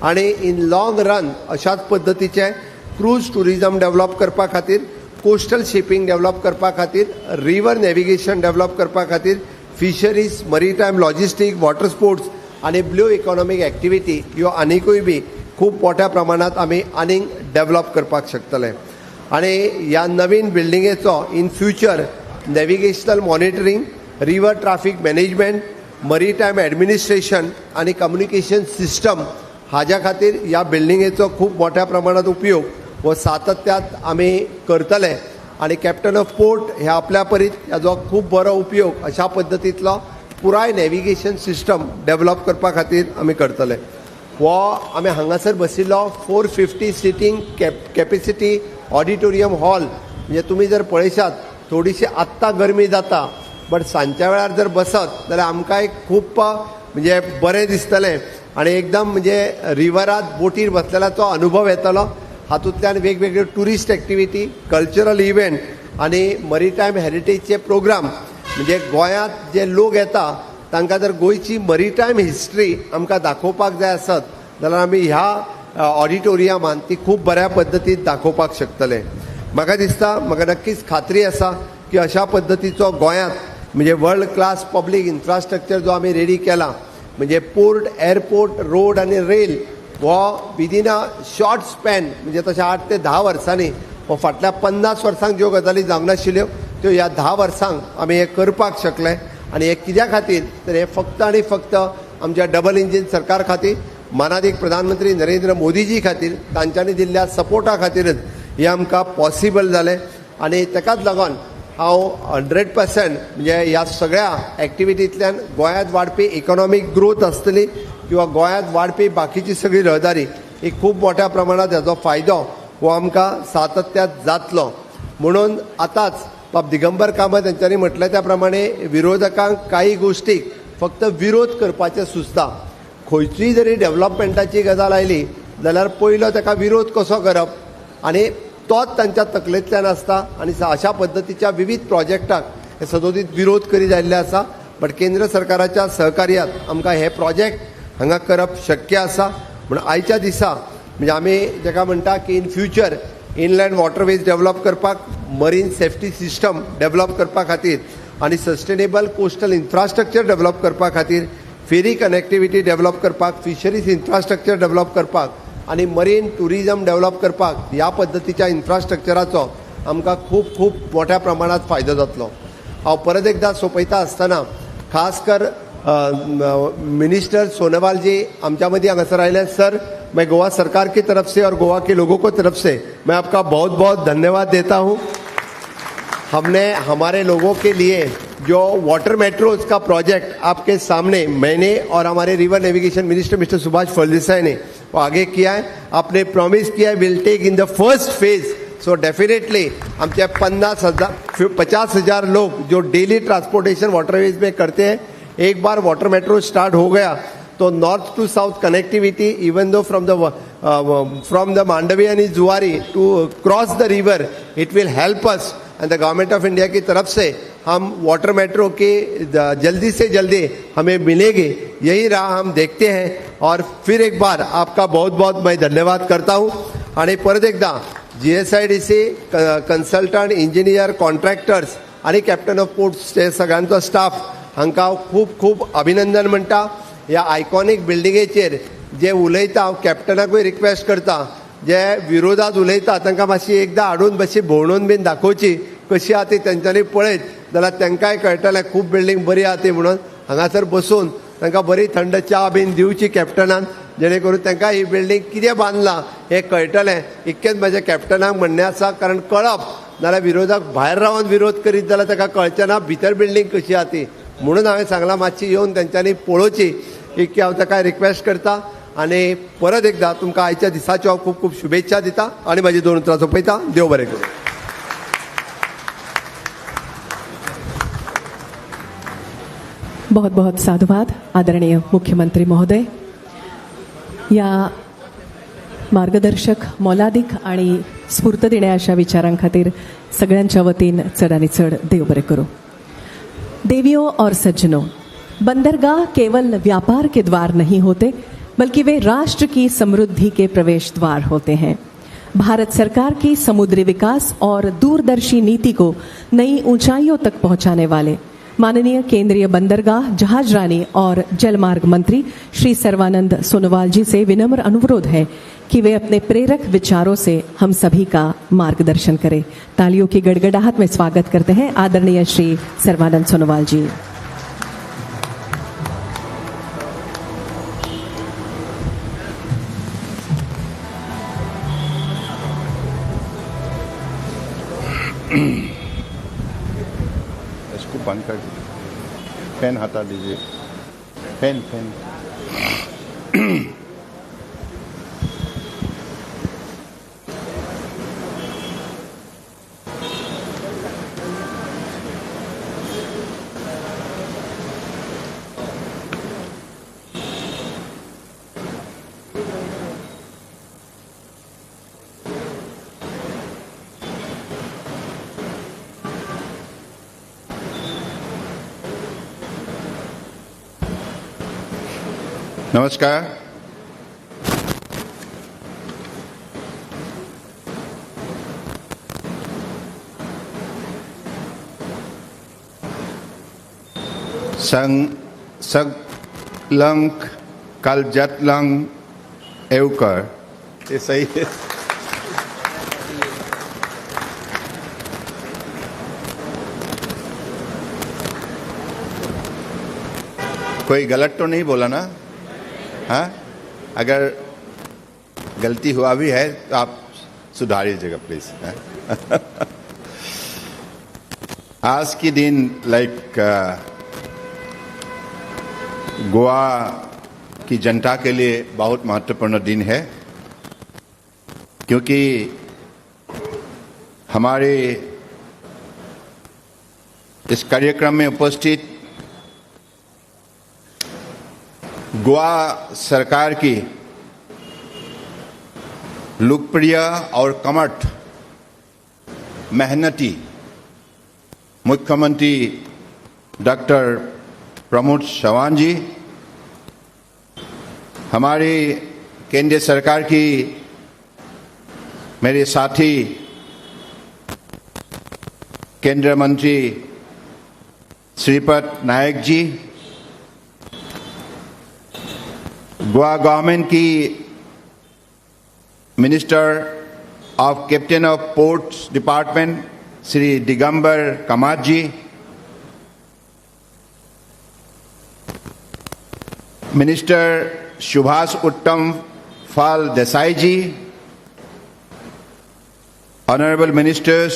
Speaker 8: आनी इन लॉंग रन अशाच पद्दतीचे क्रूज टुरिजम डेव्हलप करपा खातीर कोस्टल शिपींग डेव्हलप करपा खातीर रिवर नॅव्हिगेशन डेव्हलप करपा खातीर फिशरीज मरीटायम लॉजिस्टीक वॉटर स्पोर्ट्स आनी ब्लू इकॉनॉमीक एक्टिविटी ह्यो आनिकूय बी खूब मोठ्या प्रमाणात आमी आनीक डेव्हलप करपाक शकतले आनी ह्या नवीन बिल्डिंगेचो in future navigational monitoring river traffic management maritime administration आनी कम्युनिकेशन सिस्टम हाज्या खातीर ह्या बिल्डिंगेचो खूब मोठ्या प्रमाणात उपयोग हो सातत्यात आमी करतले आनी कॅप्टन ऑफ पोर्ट हे आपल्या परीत ह्याचो खूब बरो उपयोग अशा पद्दतींतलो पुराय नॅव्हिगेशन सिस्टम डेव्हलप करपा खातीर आमी करतले हो आमी हांगासर बशिल्लो 450 सिटींग कॅपेसिटी ऑडिटोरियम हॉल म्हणजे तुमी जर पळयशात थोडीशी आत्तां गरमी जाता बट सांजच्या वेळार जर बसत जाल्यार आमकां एक खूब म्हणजे बरें दिसतलें आनी एकदम म्हणजे रिवरांत बोटीर बसलेल्याचो अनुभव येतलो हातूंतल्यान वेगवेगळ्यो टुरिस्ट एक्टिविटी कल्चरल इव्हेंट आनी मरीटायम हेरिटेजचे प्रोग्राम म्हणजे गोंयांत जे लोक येता तांकां जर गोंयची मरीटायम हिस्ट्री आमकां दाखोवपाक जाय आसत जाल्यार आमी ह्या ऑडिटोरियमान ती खूब बऱ्या पद्दतीन दाखोवपाक शकतले म्हाका दिसता म्हाका नक्कीच खात्री आसा की अशा पद्दतीचो गोंयांत म्हणजे वर्ल्ड क्लास पब्लीक इन्फ्रास्ट्रक्चर जो आमी रेडी केला म्हणजे पोर्ट एअरपोर्ट रोड आनी रेल हो विदीन अ शॉर्ट स्पॅन म्हणजे तशें 8 ते 10 वर्सांनी हो फाटल्या 50 वर्सांक ज्यो गजाली जावंक नाशिल्ल्यो त्यो ह्या 10 वर्सांक आमी हे करपाक शकले आनी हे कित्या खातीर तर हे फक्त आनी फक्त आमच्या डबल इंजीन सरकार खातीर मानादीक प्रधानमंत्री नरेंद्र मोदीजी खातीर तांच्यांनी दिल्ल्या सपोर्टा खातीरच हे आमकां पॉसिबल जालें आनी ताकाच लागून हांव 100% म्हणजे ह्या सगळ्या एक्टिविटींतल्यान गोंयांत वाडपी इकॉनॉमीक ग्रोथ आसतली किंवा गोंयांत वाडपी बाकीची सगळी रहदारी ही खूब मोठ्या प्रमाणात ह्याचो फायदो हो आमकां सातत्यात जातलो म्हणून आतांच बाब दिगंबर कामत यांच्यानी म्हटलें त्या प्रमाणे विरोधकांक काही गोष्टीक फक्त विरोध करपाचें सुचता खंयचीय जरी डेव्हलपमेंटाची गजाल आयली जाल्यार पयलो ताका विरोध कसो करप आनी तोच तांच्या तकलेंतल्यान आसता आनी अशा पद्दतीच्या विविध प्रोजेक्टाक हे सदोदीत विरोध करीत आयिल्ले आसा बट केंद्र सरकाराच्या सहकार्यांत आमकां हे प्रोजेक्ट हांगा करप शक्य आसा म्हण आयच्या दिसा म्हणजे आमी जाका म्हणटा की in future inland waterways develop करपाक मरीन सेफ्टी सिस्टम डेव्हलप करपा खातीर आनी सस्टेनेबल कोस्टल इन्फ्रास्ट्रक्चर डेव्हलप करपा खातीर फेरी कनेक्टिविटी डेव्हलप करपाक फिशरीज इन्फ्रास्ट्रक्चर डेव्हलप करपाक आनी मरीन टुरिजम डेव्हलप करपाक ह्या पद्दतीच्या इन्फ्रास्ट्रक्चराचो आमकां खूब खूब मोठ्या प्रमाणात फायदो जातलो हांव परत एकदां सोंपयता आसतना खास कर मिनिस्टर सोनोवाल जी आमच्या मदीं हांगासर आयले सर मैं गोवा सरकार की तरफ से और गोवा के लोगों को तरफ से मैं आपका बहुत बहुत धन्यवाद देता हूँ हमने हमारे लोगों के लिए जो वाटर मेट्रोज का प्रोजेक्ट आपके सामने मैंने और हमारे river navigation minister mister Subhash Phaldesai ने वो आगे किया है आपने प्रॉमिस किया है will take in the first phase so definitely आमचे 50,000 लोग जो डेली ट्रांसपोर्टेशन वाटरवेज में करते हैं एक बार वाटर मेट्रो स्टार्ट हो गया तो north to south connectivity even though from the Mandovi and Zuari to cross the river it will help us and the government of India की तरफ से हम वाटर मेट्रो के जल्दी से जल्दी हमें मिलेगी यही राह हम देखते हैं और फिर एक बार आपका बहुत बहुत मैं धन्यवाद करता हूँ आणि परत एकदा GSIDC कन्सल्टंट इंजिनियर कॉन्ट्रॅक्टर्स आणि कॅप्टन ऑफ पोर्ट्स सगळ्यांचो स्टाफ हांकां खूब खूब अभिनंदन म्हणटा ह्या आयकॉनिक बिल्डिंगेचेर जे उलयता हांव कॅप्टनाकूय रिक्वेस्ट करता जे विरोधात उलयता तांकां मातशी एकदां हाडून मातशी भोंवडून बीन दाखोवची कशी आहा ती तेंच्यांनी पळयत जाल्यार तांकांय कळटलें खूब बिल्डींग बरी आहा ती म्हणून हांगासर बसून तांकां बरी थंड च्या बीन दिवची कॅप्टनान जेणे करून तांकां ही बिल्डींग कितें बांदलां हें कळटलें इतकेंच म्हजें कॅप्टनाक म्हणणें आसा कारण कळप नाल्यार विरोधक भायर रावन विरोध करीत जाल्यार ताका कळचें ना भितर बिल्डींग कशी आहा ती. म्हणून हांवें सांगलां मातशी येवन तेंच्यांनी पळोवची की हांव ताका रिक्वेस्ट करता आनी परत एकदां तुमकां आयच्या दिसाच्यो हांव खूब खूब शुभेच्छा दिता आनी म्हाजी 2 उतरां सोंपयता. देव बरें करूं.
Speaker 3: बहुत बहुत साधुवाद आदरणीय मुख्यमंत्री महोदय. या मार्गदर्शक मोलादीक आणि स्फूर्त देण्या अशा विचारां खातीर सगळ्यांच्या वतीन चड आनी चड देव बरें करूं. देवियों और सज्जनों, बंदरगाह केवल व्यापार के द्वार नहीं होते बल्कि वे राष्ट्र की समृद्धि के प्रवेश द्वार होते हैं. भारत सरकार की समुद्री विकास और दूरदर्शी नीति को नई ऊंचाइयों तक पहुंचाने वाले माननीय केंद्रीय बंदरगाह जहाजरानी और जलमार्ग मंत्री श्री सर्बानंद सोनोवाल जी से विनम्र अनुरोध है कि वे अपने प्रेरक विचारों से हम सभी का मार्गदर्शन करें. तालियों की गड़गड़ाहट में स्वागत करते हैं आदरणीय श्री सर्बानंद सोनोवाल जी.
Speaker 9: इसको बंद कर दीजिए. पेन हटा दीजिए. Pen pen. नमस्कार. सगलंक कलजतलंग एवकर, ये सही है. कोई गलत तो नहीं बोला ना? हाँ, अगर गलती हुआ भी है तो आप सुधारिएगा प्लीज. आज की दिन गोवा की जनता के लिए बहुत महत्वपूर्ण दिन है, क्योंकि हमारे इस कार्यक्रम में उपस्थित गोवा सरकार की लोकप्रिय और कर्मठ मेहनती मुख्यमंत्री डॉक्टर प्रमोद सावंत जी, हमारी केंद्र सरकार की मेरे साथी केंद्रीय मंत्री श्रीपद नायक जी, गोवा गवर्नमेंट की minister of captain of ports department Shri Digambar Kamat ji, minister Subhash Uttam Phal Desai ji, honourable ministers,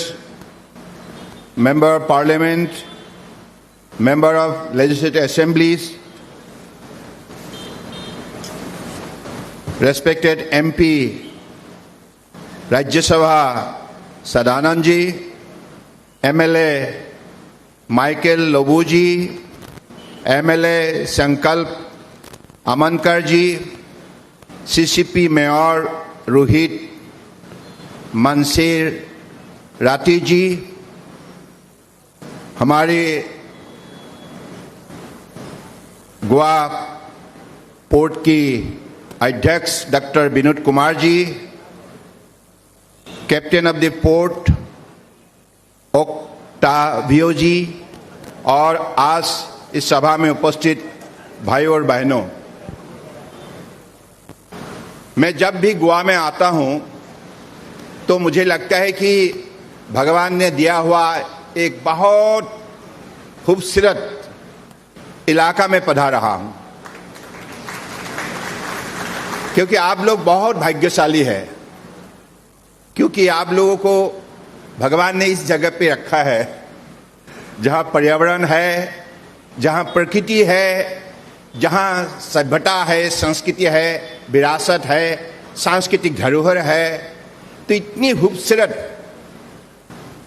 Speaker 9: member of parliament, member of legislative assemblies, respected MP Rajya Sabha Sadanand ji, MLA Michael Lobu ji, MLA Sankalp Amankar ji, CCP Mayor Rohit Mansir Rati ji, हमारे Goa port की अध्यक्ष doctor Vinod Kumar ji, captain of the port Octavio ji, और आज इस सभा में उपस्थित भाइयों और बहनों, मैं जब भी गोवा में आता हूं तो मुझे लगता है कि भगवान ने दिया हुआ एक बहुत खूबसूरत इलाका में पधार रहा हूं, क्योंकि आप लोग बहुत भाग्यशाली हैं, क्योंकि आप लोगों को भगवान ने इस जगह पे रखा है जहां पर्यावरण है, जहां प्रकृति है, जहां सभ्यता है, संस्कृति है, विरासत है, सांस्कृतिक धरोहर है। तो इतनी खूबसूरत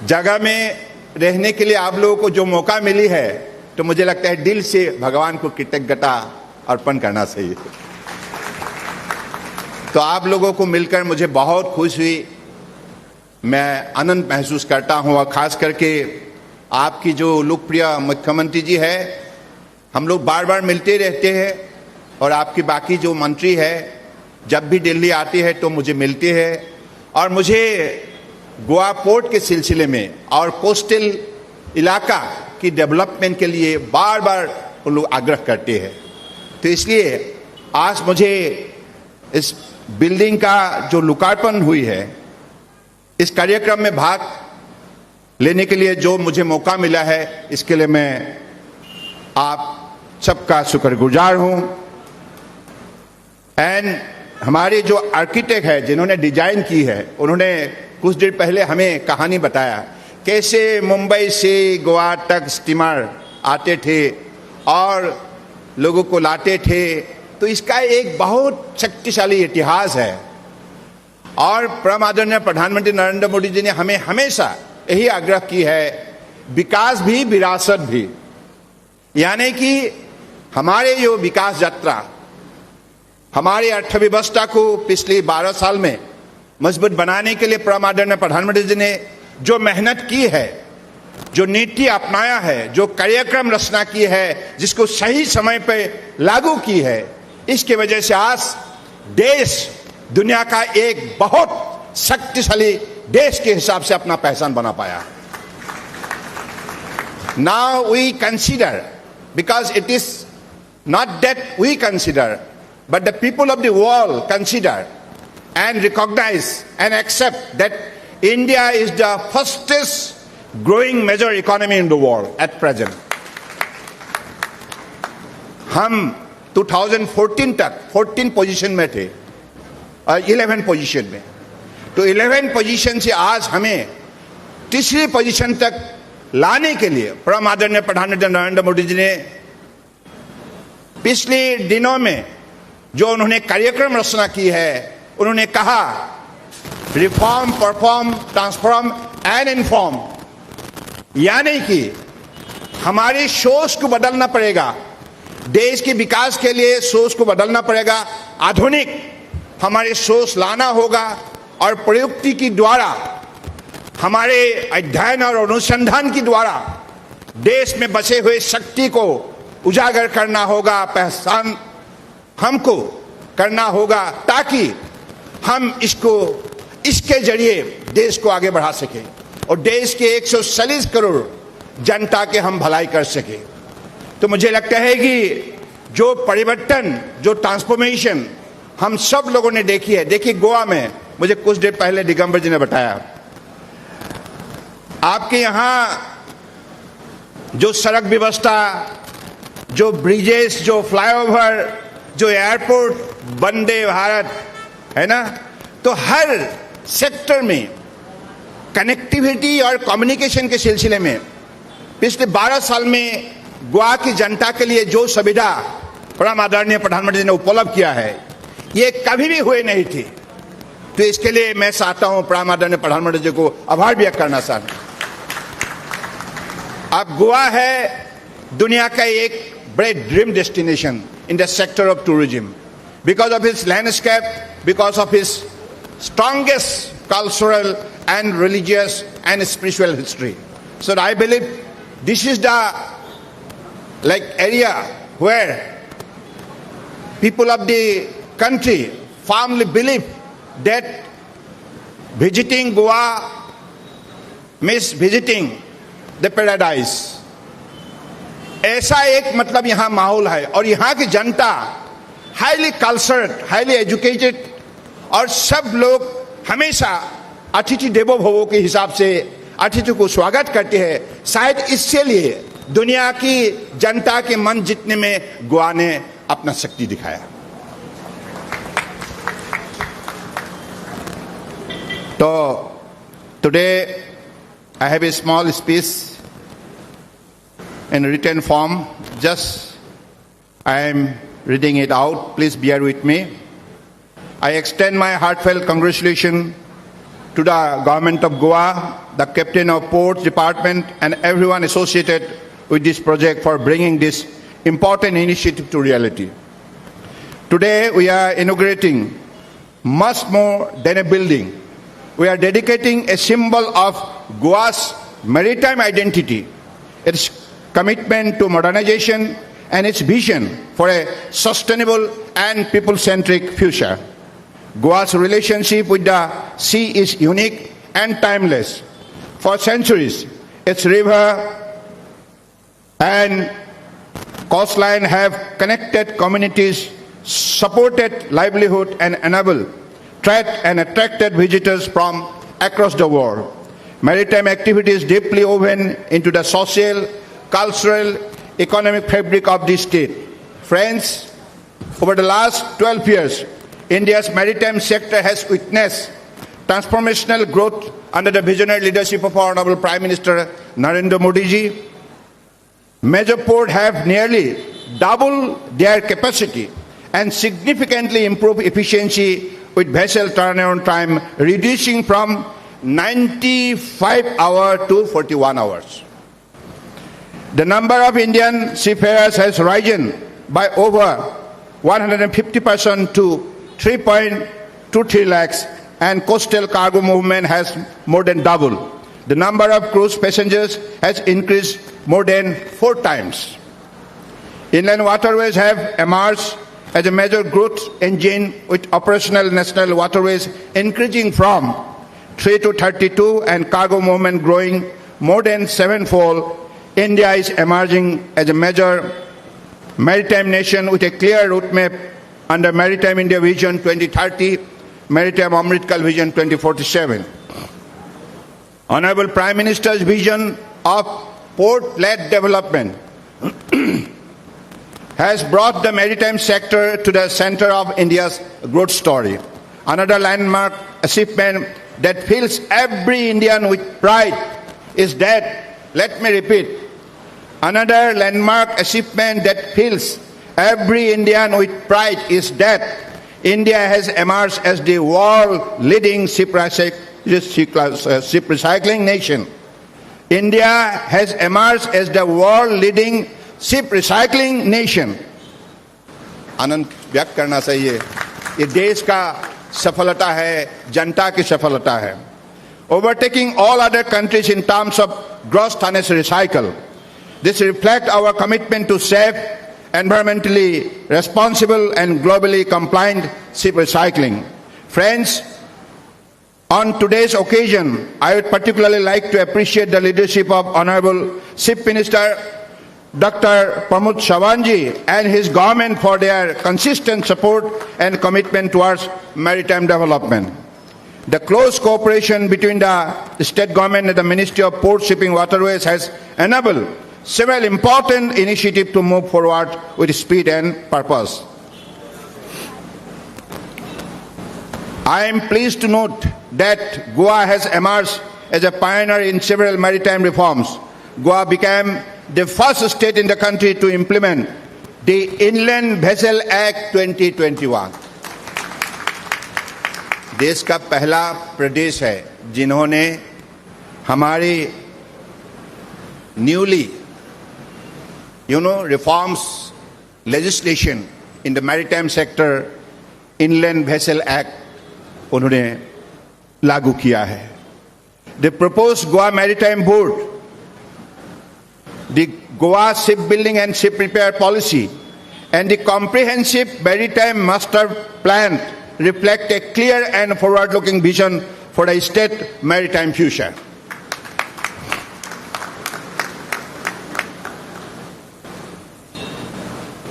Speaker 9: जगह में रहने के लिए आप लोगों को जो मौका मिली है, तो मुझे लगता है दिल से भगवान को कृतज्ञता अर्पण करना चाहिए। तो आप लोगों को मिलकर मुझे बहुत खुश हुई, मैं आनंद महसूस करता हूं। और खास करके आपकी जो लोकप्रिय मुख्यमंत्री जी है, हम लोग बार बार मिलते रहते हैं, और आपकी बाकी जो मंत्री है जब भी दिल्ली आते हैं तो मुझे मिलते हैं, और मुझे गोवा पोर्ट के सिलसिले में और कोस्टल इलाका की डेवलपमेंट के लिए बार बार उन लोग आग्रह करते हैं। तो इसलिए आज मुझे इस बिल्डिंग का जो लोकार्पण हुई है, इस कार्यक्रम में भाग लेने के लिए जो मुझे मौका मिला है, इसके लिए मैं आप सबका शुक्रगुजार हूं। एंड हमारे जो आर्किटेक्ट है जिन्होंने डिजाइन की है, उन्होंने कुछ देर पहले हमें कहानी बताया कैसे मुंबई से गोवा तक स्टीमर आते थे और लोगों को लाते थे। तो इसका एक बहुत शक्तिशाली इतिहास है, और परम आदरणीय प्रधानमंत्री नरेंद्र मोदी जी ने हमें हमेशा यही आग्रह की है, विकास भी विरासत भी, यानी कि हमारे जो विकास यात्रा, हमारी अर्थव्यवस्था को पिछले 12 साल में मजबूत बनाने के लिए परम आदरणीय प्रधानमंत्री जी ने जो मेहनत की है, जो नीति अपनाया है, जो कार्यक्रम रचना की है, जिसको सही समय पर लागू की है, इसकी वजह से आज देश दुनिया का एक बहुत शक्तिशाली देश के हिसाब से अपना पहचान बना पाया। Now we consider, because it is not that we consider, but the people of the world consider and recognize and accept that India is the fastest growing major economy in the world at present. हम 2014 तक 14 position में थे, 11 position में। तो 11 position से आज हमें तीसरी पोजीशन तक लाने के लिए परम आदरणीय प्रधानमंत्री नरेंद्र मोदी जी ने पिछले दिनों में जो उन्होंने कार्यक्रम रचना की है, उन्होंने कहा reform, perform, transform and inform, यानी कि हमारी सोच को बदलना पड़ेगा, देश के विकास के लिए सोच को बदलना पड़ेगा, आधुनिक हमारी सोच लाना होगा, और प्रयुक्ति के द्वारा, हमारे अध्ययन और अनुसंधान के द्वारा देश में बचे हुए शक्ति को उजागर करना होगा, पहचान हमको करना होगा, ताकि हम इसके जरिए देश को आगे बढ़ा सकें और देश के 140 करोड़ जनता के हम भलाई कर सकें। तो मुझे लगता है कि जो परिवर्तन, जो ट्रांसफॉर्मेशन हम सब लोगों ने देखी है, देखिए गोवा में, मुझे कुछ देर पहले दिगंबर जी ने बताया, आपके यहाँ जो सड़क व्यवस्था, जो ब्रिजेस, जो फ्लाईओवर, जो एयरपोर्ट, वंदे भारत है ना, तो हर सेक्टर में कनेक्टिविटी और कम्युनिकेशन के सिलसिले में पिछले 12 साल में गोवा की जनता के लिए जो सुविधा परम आदरणीय प्रधानमंत्री ने उपलब्ध किया है, ये कभी भी हुए नहीं थी। तो इसके लिए मैं चाहता हूं परम आदरणीय प्रधानमंत्री जी को आभार व्यक्त करना चाहता हूं। अब गोवा है दुनिया का एक बड़े dream destination in the sector of tourism, because of his landscape, because of his strongest cultural and religious and spiritual history. So I believe this is the area where people of the country firmly believe that visiting Goa means visiting the paradise. ऐसा एक मतलब यहाँ माहौल है, और यहाँ की जनता highly cultured, highly educated, और सब लोग हमेशा अतिथि देवो भवो के हिसाब से अतिथि को स्वागत करते हैं। शायद इससे लिए दुनिया की जनता के मन जीतने में गोवा ने अपना शक्ति दिखाया। तो today I have a small speech in written form. Just I am reading it out. Please bear with me. I extend my heartfelt congratulations to the government of Goa, the captain of Ports Department, and everyone associated with this project for bringing this important initiative to reality. Today, we are inaugurating much more than a building. We are dedicating a symbol of Goa's maritime identity, its commitment to modernization, and its vision for a sustainable and people-centric future. Goa's relationship with the sea is unique and timeless. For centuries, its river and coastline have connected communities, supported livelihood, and enabled trade and attracted visitors from across the world. Maritime activity is deeply woven into the social, cultural, economic fabric of the state. Friends, over the last 12 years, India's maritime sector has witnessed transformational growth under the visionary leadership of our Honorable Prime Minister Narendra Modi ji. Major ports have nearly doubled their capacity and significantly improved efficiency with vessel turnaround time reducing from 95 hours to 41 hours. The number of Indian seafarers has risen by over 150% to 3.23 lakhs, and coastal cargo movement has more than doubled. The number of cruise passengers has increased more than 4 times. Inland waterways have emerged as a major growth engine, with operational national waterways increasing from 3 to 32 and cargo movement growing more than 7-fold. India is emerging as a major maritime nation with a clear roadmap under Maritime India Vision 2030, Maritime Amritkal Vision 2047. Honorable Prime Minister's vision of port-led development has brought the maritime sector to the center of India's growth story. Another landmark achievement that fills every Indian with pride is that, let me repeat, another landmark achievement that fills every Indian with pride is that India has emerged as the world-leading ship recycling nation. India has emerged as the world-leading ship recycling nation. आनंद व्यक्त करना चाहिए. ये देश का सफलता है, जनता की सफलता है. Overtaking all other countries in terms of gross tonnage recycle. This reflects our commitment to safe, environmentally responsible, and globally compliant ship recycling. Friends, on today's occasion, I would particularly like to appreciate the leadership of Honorable Chief Minister Dr. Pramod Sawanji and his government for their consistent support and commitment towards maritime development. The close cooperation between the state government and the Ministry of Port, Shipping, Waterways has enabled several important initiatives to move forward with speed and purpose. I am pleased to note that Goa has emerged as a pioneer in several maritime reforms. Goa became the first state in the country to implement the Inland Vessel Act 2021. देश का पहला प्रदेश है जिन्होंने हमारी newly reforms legislation in the maritime sector, Inland Vessel Act, उन्होंने लागू किया है. The proposed Goa Maritime Board, the Goa Shipbuilding and Ship Repair Policy, and the Comprehensive Maritime Master Plan reflect a clear and forward-looking vision for the state maritime future.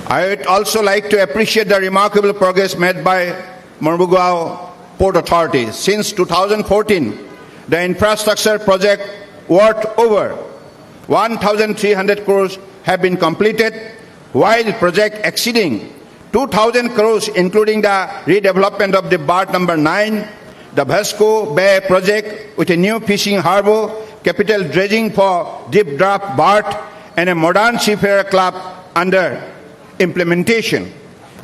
Speaker 9: I would also like to appreciate the remarkable progress made by Mormugao Port Authority. Since 2014, the infrastructure project worth over 1,300 crores have been completed, while project exceeding 2,000 crores, including the redevelopment of the berth number 9, the Vasco Bay project with a new fishing harbor, capital dredging for deep draft berth and a modern seafarer club under implementation.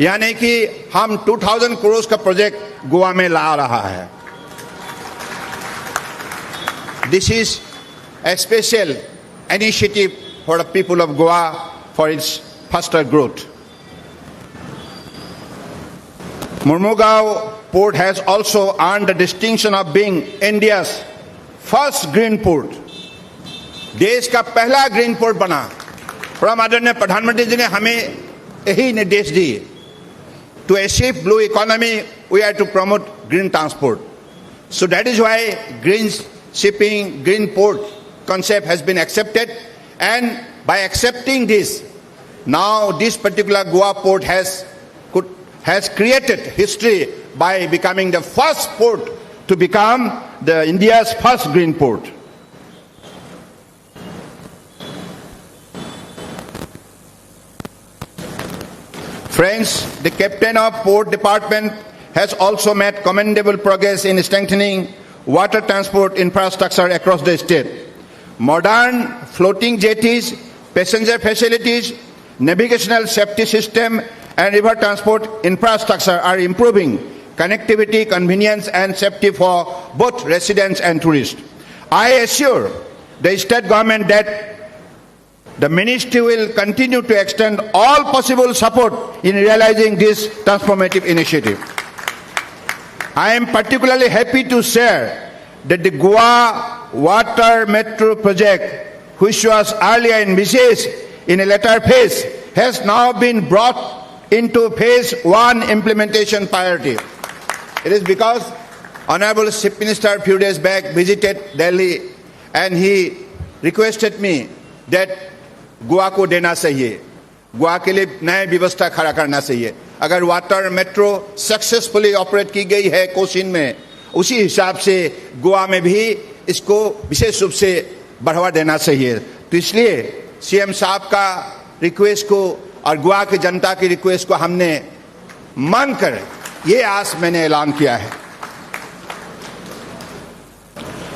Speaker 9: यानी कि हम 2000 करोड़ का project Goa में ला रहा है. This is a special initiative for the people of Goa for its faster growth. Mormugao Port has also earned the distinction of being India's first green port. देश का पहला ग्रीन पोर्ट बना. परम आदरणीय प्रधानमंत्री जी ने हमें यही निर्देश दिए. To achieve blue economy, we have to promote green transport. So that is why green shipping, green port concept has been accepted, and by accepting this, now this particular Goa port has created history by becoming the first port to become the India's first green port. Friends, the captain of port department has also made commendable progress in strengthening water transport infrastructure across the state. Modern floating jetties, passenger facilities, navigational safety system and river transport infrastructure are improving connectivity, convenience and safety for both residents and tourists. I assure the state government that the ministry will continue to extend all possible support in realizing this transformative initiative. I am particularly happy to share that the Goa Water Metro project, which was earlier envisaged in a later phase, has now been brought into phase 1 implementation priority. It is because Honorable Chief Minister a few days back visited Delhi and he requested me that Goa को देना चाहिए, गोवा के लिए नई व्यवस्था खड़ा करना चाहिए. अगर वाटर मेट्रो सक्सेसफुली ऑपरेट की गई है कोसीन में, उसी हिसाब से गोवा में भी इसको विशेष रूप से बढ़ावा देना चाहिए. तो इसलिए सीएम साहब का रिक्वेस्ट को और गोवा की जनता की रिक्वेस्ट को हमने मानकर ये आस मैंने ऐलान किया है.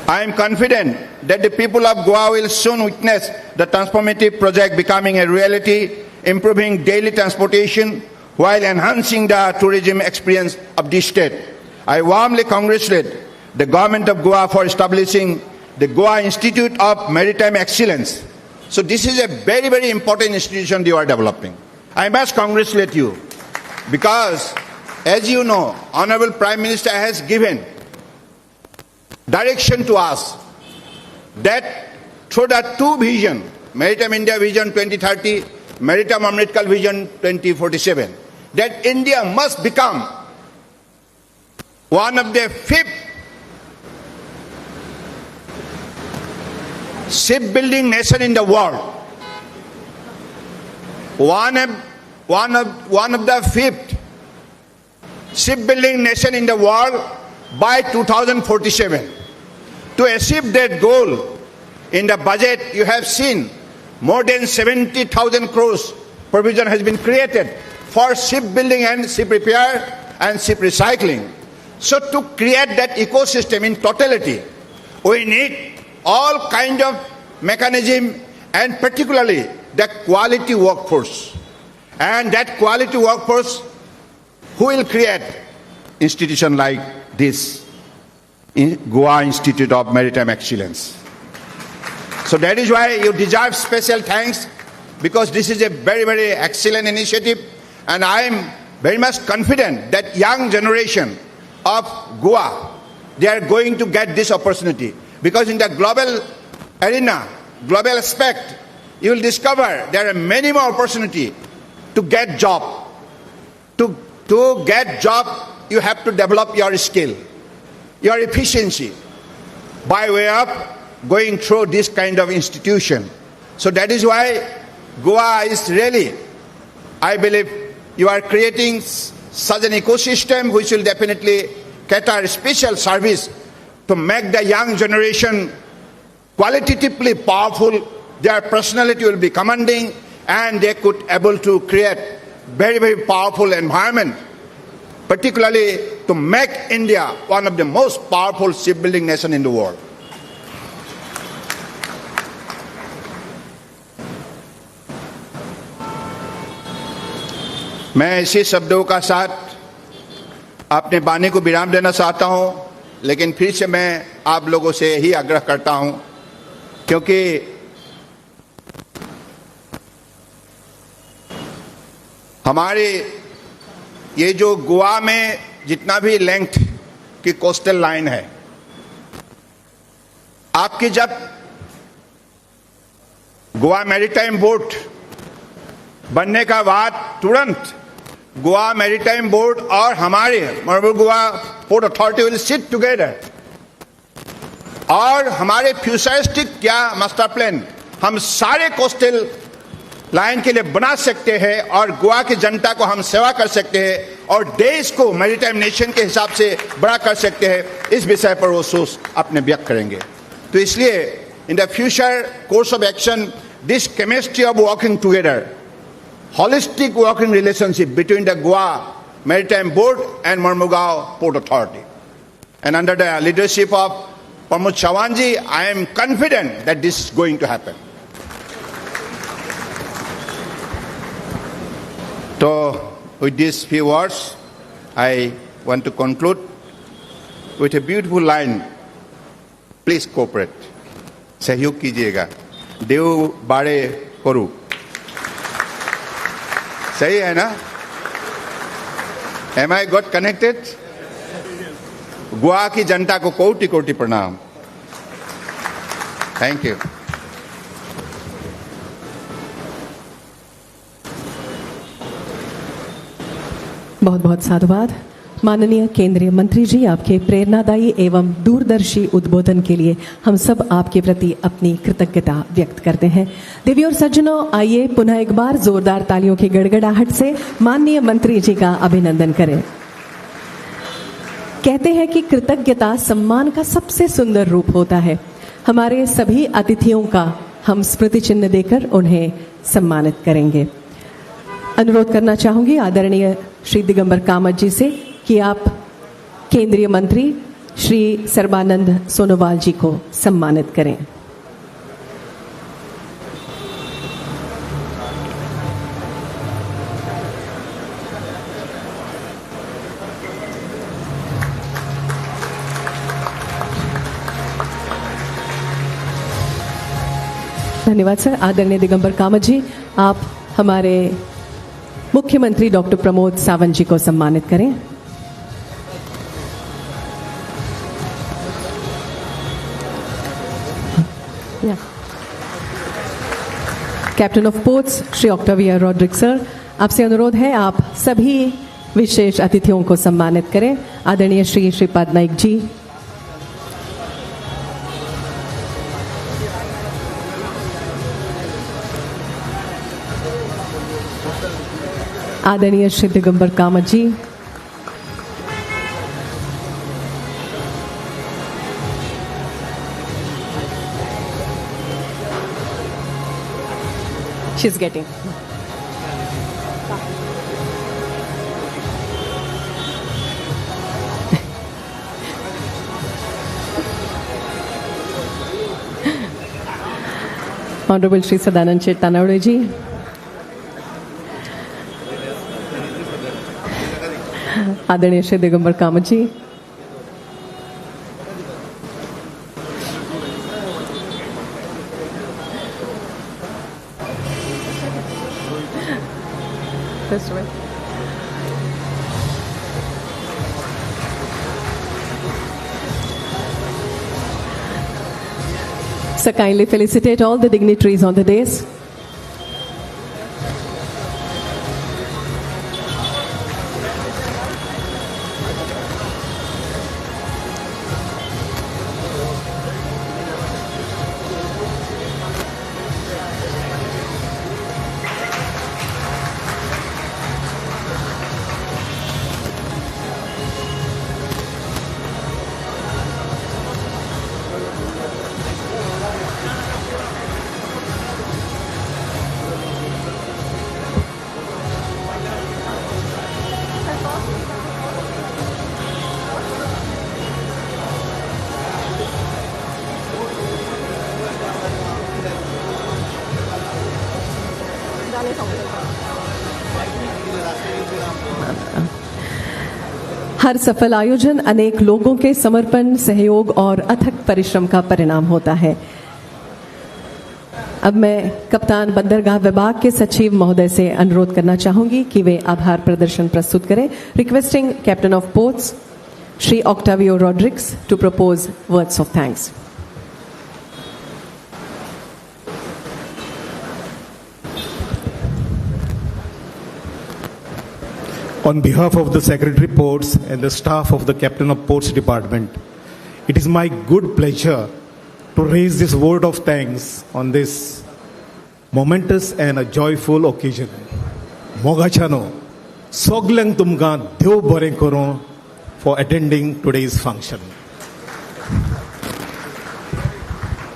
Speaker 9: I am confident that the people of Goa will soon witness the transformative project becoming a reality, improving daily transportation while enhancing the tourism experience of this state. I warmly congratulate the government of Goa for establishing the Goa Institute of Maritime Excellence. So this is a very, very important institution you are developing. I must congratulate you because, as you know, Honorable Prime Minister has given direction to us that through the two vision, Maritime India Vision 2030, Maritime Amritkal Vision 2047, that India must become one of the 5th shipbuilding nation in the world. One of the 5th shipbuilding nation in the world by 2047. To achieve that goal, in the budget you have seen more than 70,000 crores provision has been created for shipbuilding and ship repair and ship recycling. So to create that ecosystem in totality, we need all kind of mechanism and particularly the quality workforce. And that quality workforce, who will create institution like this Goa Institute of Maritime Excellence. So that is why you deserve special thanks, because this is a very, very excellent initiative, and I am very much confident that young generation of Goa, they are going to get this opportunity, because in the global arena, global aspect, you will discover there are many more opportunities to get job. To get job, you have to develop your skill, your efficiency, by way of going through this kind of institution. So that is why Goa is really, I believe, you are creating such an ecosystem which will definitely cater special service to make the young generation qualitatively powerful. Their personality will be commanding, and they could able to create very, very powerful environment, particularly to make India one of the most powerful shipbuilding nation in the world. मैं इसी शब्दों का साथ अपने वाणी को विराम देना चाहता हूं, लेकिन फिर से मैं आप लोगों से यही आग्रह करता हूं, क्योंकि हमारे ये जो गोवा में जितना भी लेंथ की कोस्टल लाइन है, आपकी जब गोवा मैरीटाइम बोर्ड बनने का बाद तुरंत गोवा मैरीटाइम बोर्ड और हमारे Mormugao port authority will sit together और हमारे फ्यूचरिस्टिक या मास्टर प्लान हम सारे कोस्टल लाइन के लिए बना सकते हैं और गोवा की जनता को हम सेवा कर सकते हैं और देश को मैरीटाइम नेशन के हिसाब से बड़ा कर सकते हैं। इस विषय पर वो सोच अपने व्यक्त करेंगे। तो इसलिए in the future course of action this chemistry of working together, holistic working relationship between the Goa Maritime Board and Mormugao Port Authority. And under the leadership of Pramod Chawanji, I am confident that this is going to happen. So, with these few words, I want to conclude with a beautiful line. Please cooperate. सहयोग कीजिएगा, देव बाड़े करू। सही है ना? Am I got connected? Goa की जनता को कोटि कोटि प्रणाम। Thank you.
Speaker 3: बहुत बहुत साधुवाद। माननीय केंद्रीय मंत्री जी, आपके प्रेरणादायी एवं दूरदर्शी उद्बोधन के लिए हम सब आपके प्रति अपनी कृतज्ञता व्यक्त करते हैं। देवी और सज्जनों, आइए पुनः एक बार जोरदार तालियों की गड़गड़ाहट से माननीय मंत्री जी का अभिनंदन करें। कहते हैं कि कृतज्ञता सम्मान का सबसे सुंदर रूप होता है। हमारे सभी अतिथियों का हम स्मृति चिन्ह देकर उन्हें सम्मानित करेंगे। अनुरोध करना चाहूंगी आदरणीय श्री दिगंबर कामत जी से कि आप केंद्रीय मंत्री श्री सर्बानंद सोनोवाल जी को सम्मानित करें। धन्यवाद सर। आदरणीय दिगंबर कामत जी, आप हमारे मुख्यमंत्री डॉक्टर प्रमोद सावंत जी को सम्मानित करें। Captain of ports Shri Octavia Rodrick sir, आपसे अनुरोध है आप सभी विशेष अतिथियों को सम्मानित करें। आदरणीय श्री श्रीपाद नाइक जी, आदरणीय श्री दिगंबर कामत जी, she's getting Honorable Shri Sadanand Chettanawade ji, आदरणीय श्री दिगंबर कामत जी, So kindly felicitate all the dignitaries on the dais. हर सफल आयोजन अनेक लोगों के समर्पण, सहयोग और अथक परिश्रम का परिणाम होता है। अब मैं कप्तान बंदरगाह विभाग के सचिव महोदय से अनुरोध करना चाहूंगी कि वे आभार प्रदर्शन प्रस्तुत करें। Requesting captain of ports Shri Octavio Rodrigues to propose words of thanks.
Speaker 10: On behalf of the Secretary Ports and the staff of the Captain of Ports Department, it is my good pleasure to raise this word of thanks on this momentous and a joyful occasion. Mogachano, soglang tumga dev bare karo for attending today's function.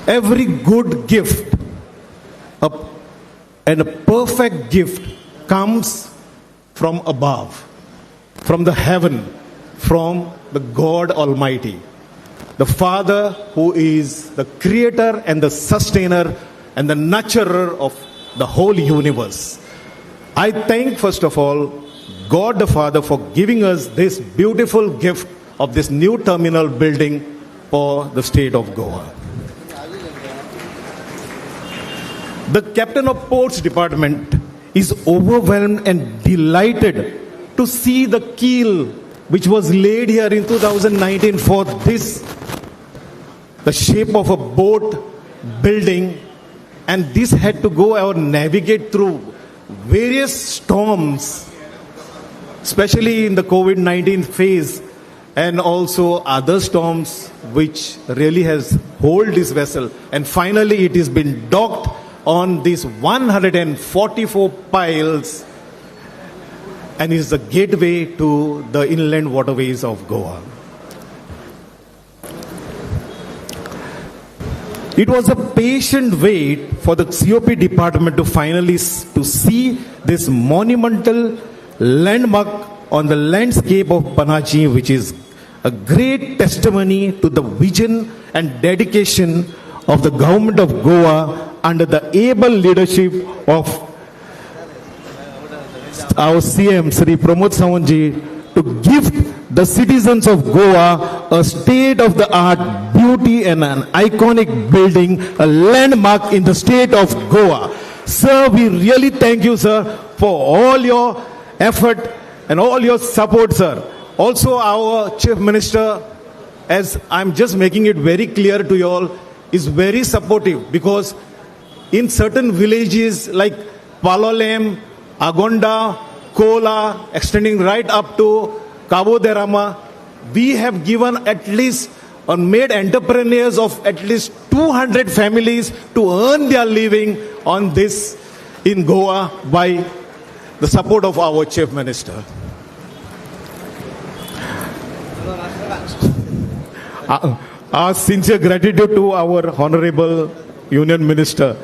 Speaker 10: Every good gift and a perfect gift comes from above, from the heaven, from the God Almighty, the Father who is the creator and the sustainer and the nurturer of the whole universe. I thank first of all God the Father for giving us this beautiful gift of this new terminal building for the state of Goa. The Captain of Ports Department is overwhelmed and delighted to see the keel which was laid here in 2019 for this, the shape of a boat building, and this had to go or navigate through various storms, especially in the COVID-19 phase, and also other storms which really has hold this vessel, and finally it has been docked on these 144 piles and is the gateway to the inland waterways of Goa. It was a patient wait for the COP department to finally to see this monumental landmark on the landscape of Panaji, which is a great testimony to the vision and dedication of the government of Goa under the able leadership of our CM, Sri Pramod Sawantji, to gift the citizens of Goa a state-of-the-art beauty and an iconic building, a landmark in the state of Goa. Sir, we really thank you, sir, for all your effort and all your support, sir. Also, our Chief Minister, as I'm just making it very clear to you all, is very supportive, because in certain villages like Palolem, Agonda, Kola, extending right up to Cabo de Rama, we have given at least or made entrepreneurs of at least 200 families to earn their living on this in Goa by the support of our Chief Minister. Our sincere gratitude to our Honorable Union Minister.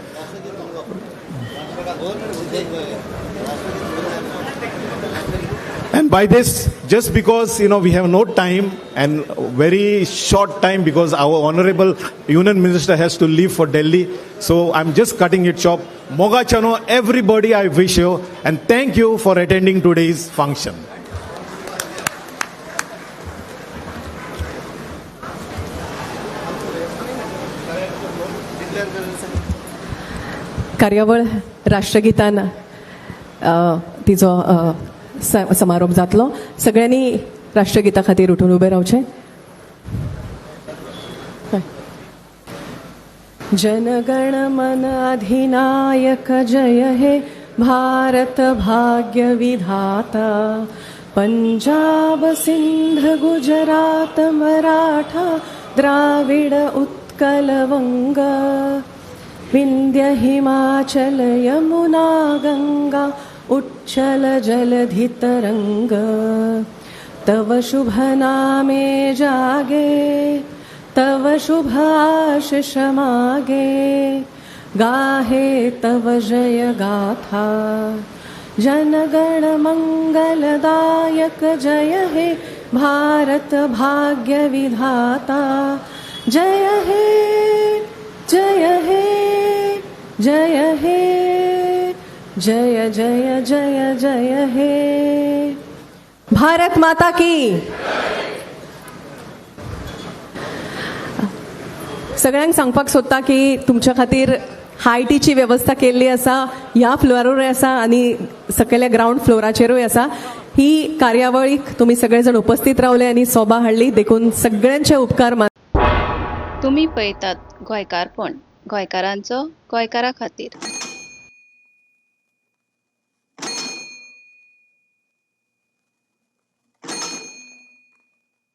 Speaker 10: And by this, just because, we have no time and very short time because our Honorable Union Minister has to leave for Delhi. So I'm just cutting it short. Moga Chano, everybody I wish you, and thank you for attending today's function.
Speaker 3: कार्यावळ राष्ट्रगीतान तिचो समारोप जातलो. सगळ्यांनी राष्ट्रगीता खातीर उठून ube रावचे. जनगण मन अधिनायक जय हे भारत भाग्य विधाता, पंजाब सिंध गुजरात मराठा द्राविड उत्कल वंग, विंध्य हिमाचल यमुना गंगा उच्चल जलधि तरंग, तव शुभ नामे जागे, तव शुभ आशीष मागे, गाहे तव जय गाथा, जनगण मंगलदायक जय हे भारत भाग्य विधाता, जय हे जय हे जय हे जय जय जय जय हे भारत माता की. सगळ्यांक सांगपाक सोदता की तुमच्या खातीर हायटीची वेवस्था केल्ली आसा, ह्या फ्लोरारूय आसा आनी सकयल्या ग्राउंड फ्लोराचेरूय आसा. ही कार्यावळीक तुम्ही सगळेजण उपस्थित रावले आनी सोबा हाडली, देखून सगळ्यांचे उपकार
Speaker 11: तुम्ही पळयतात गोंयकारपण, गोंयकारांचो गोंयकारा खातीर.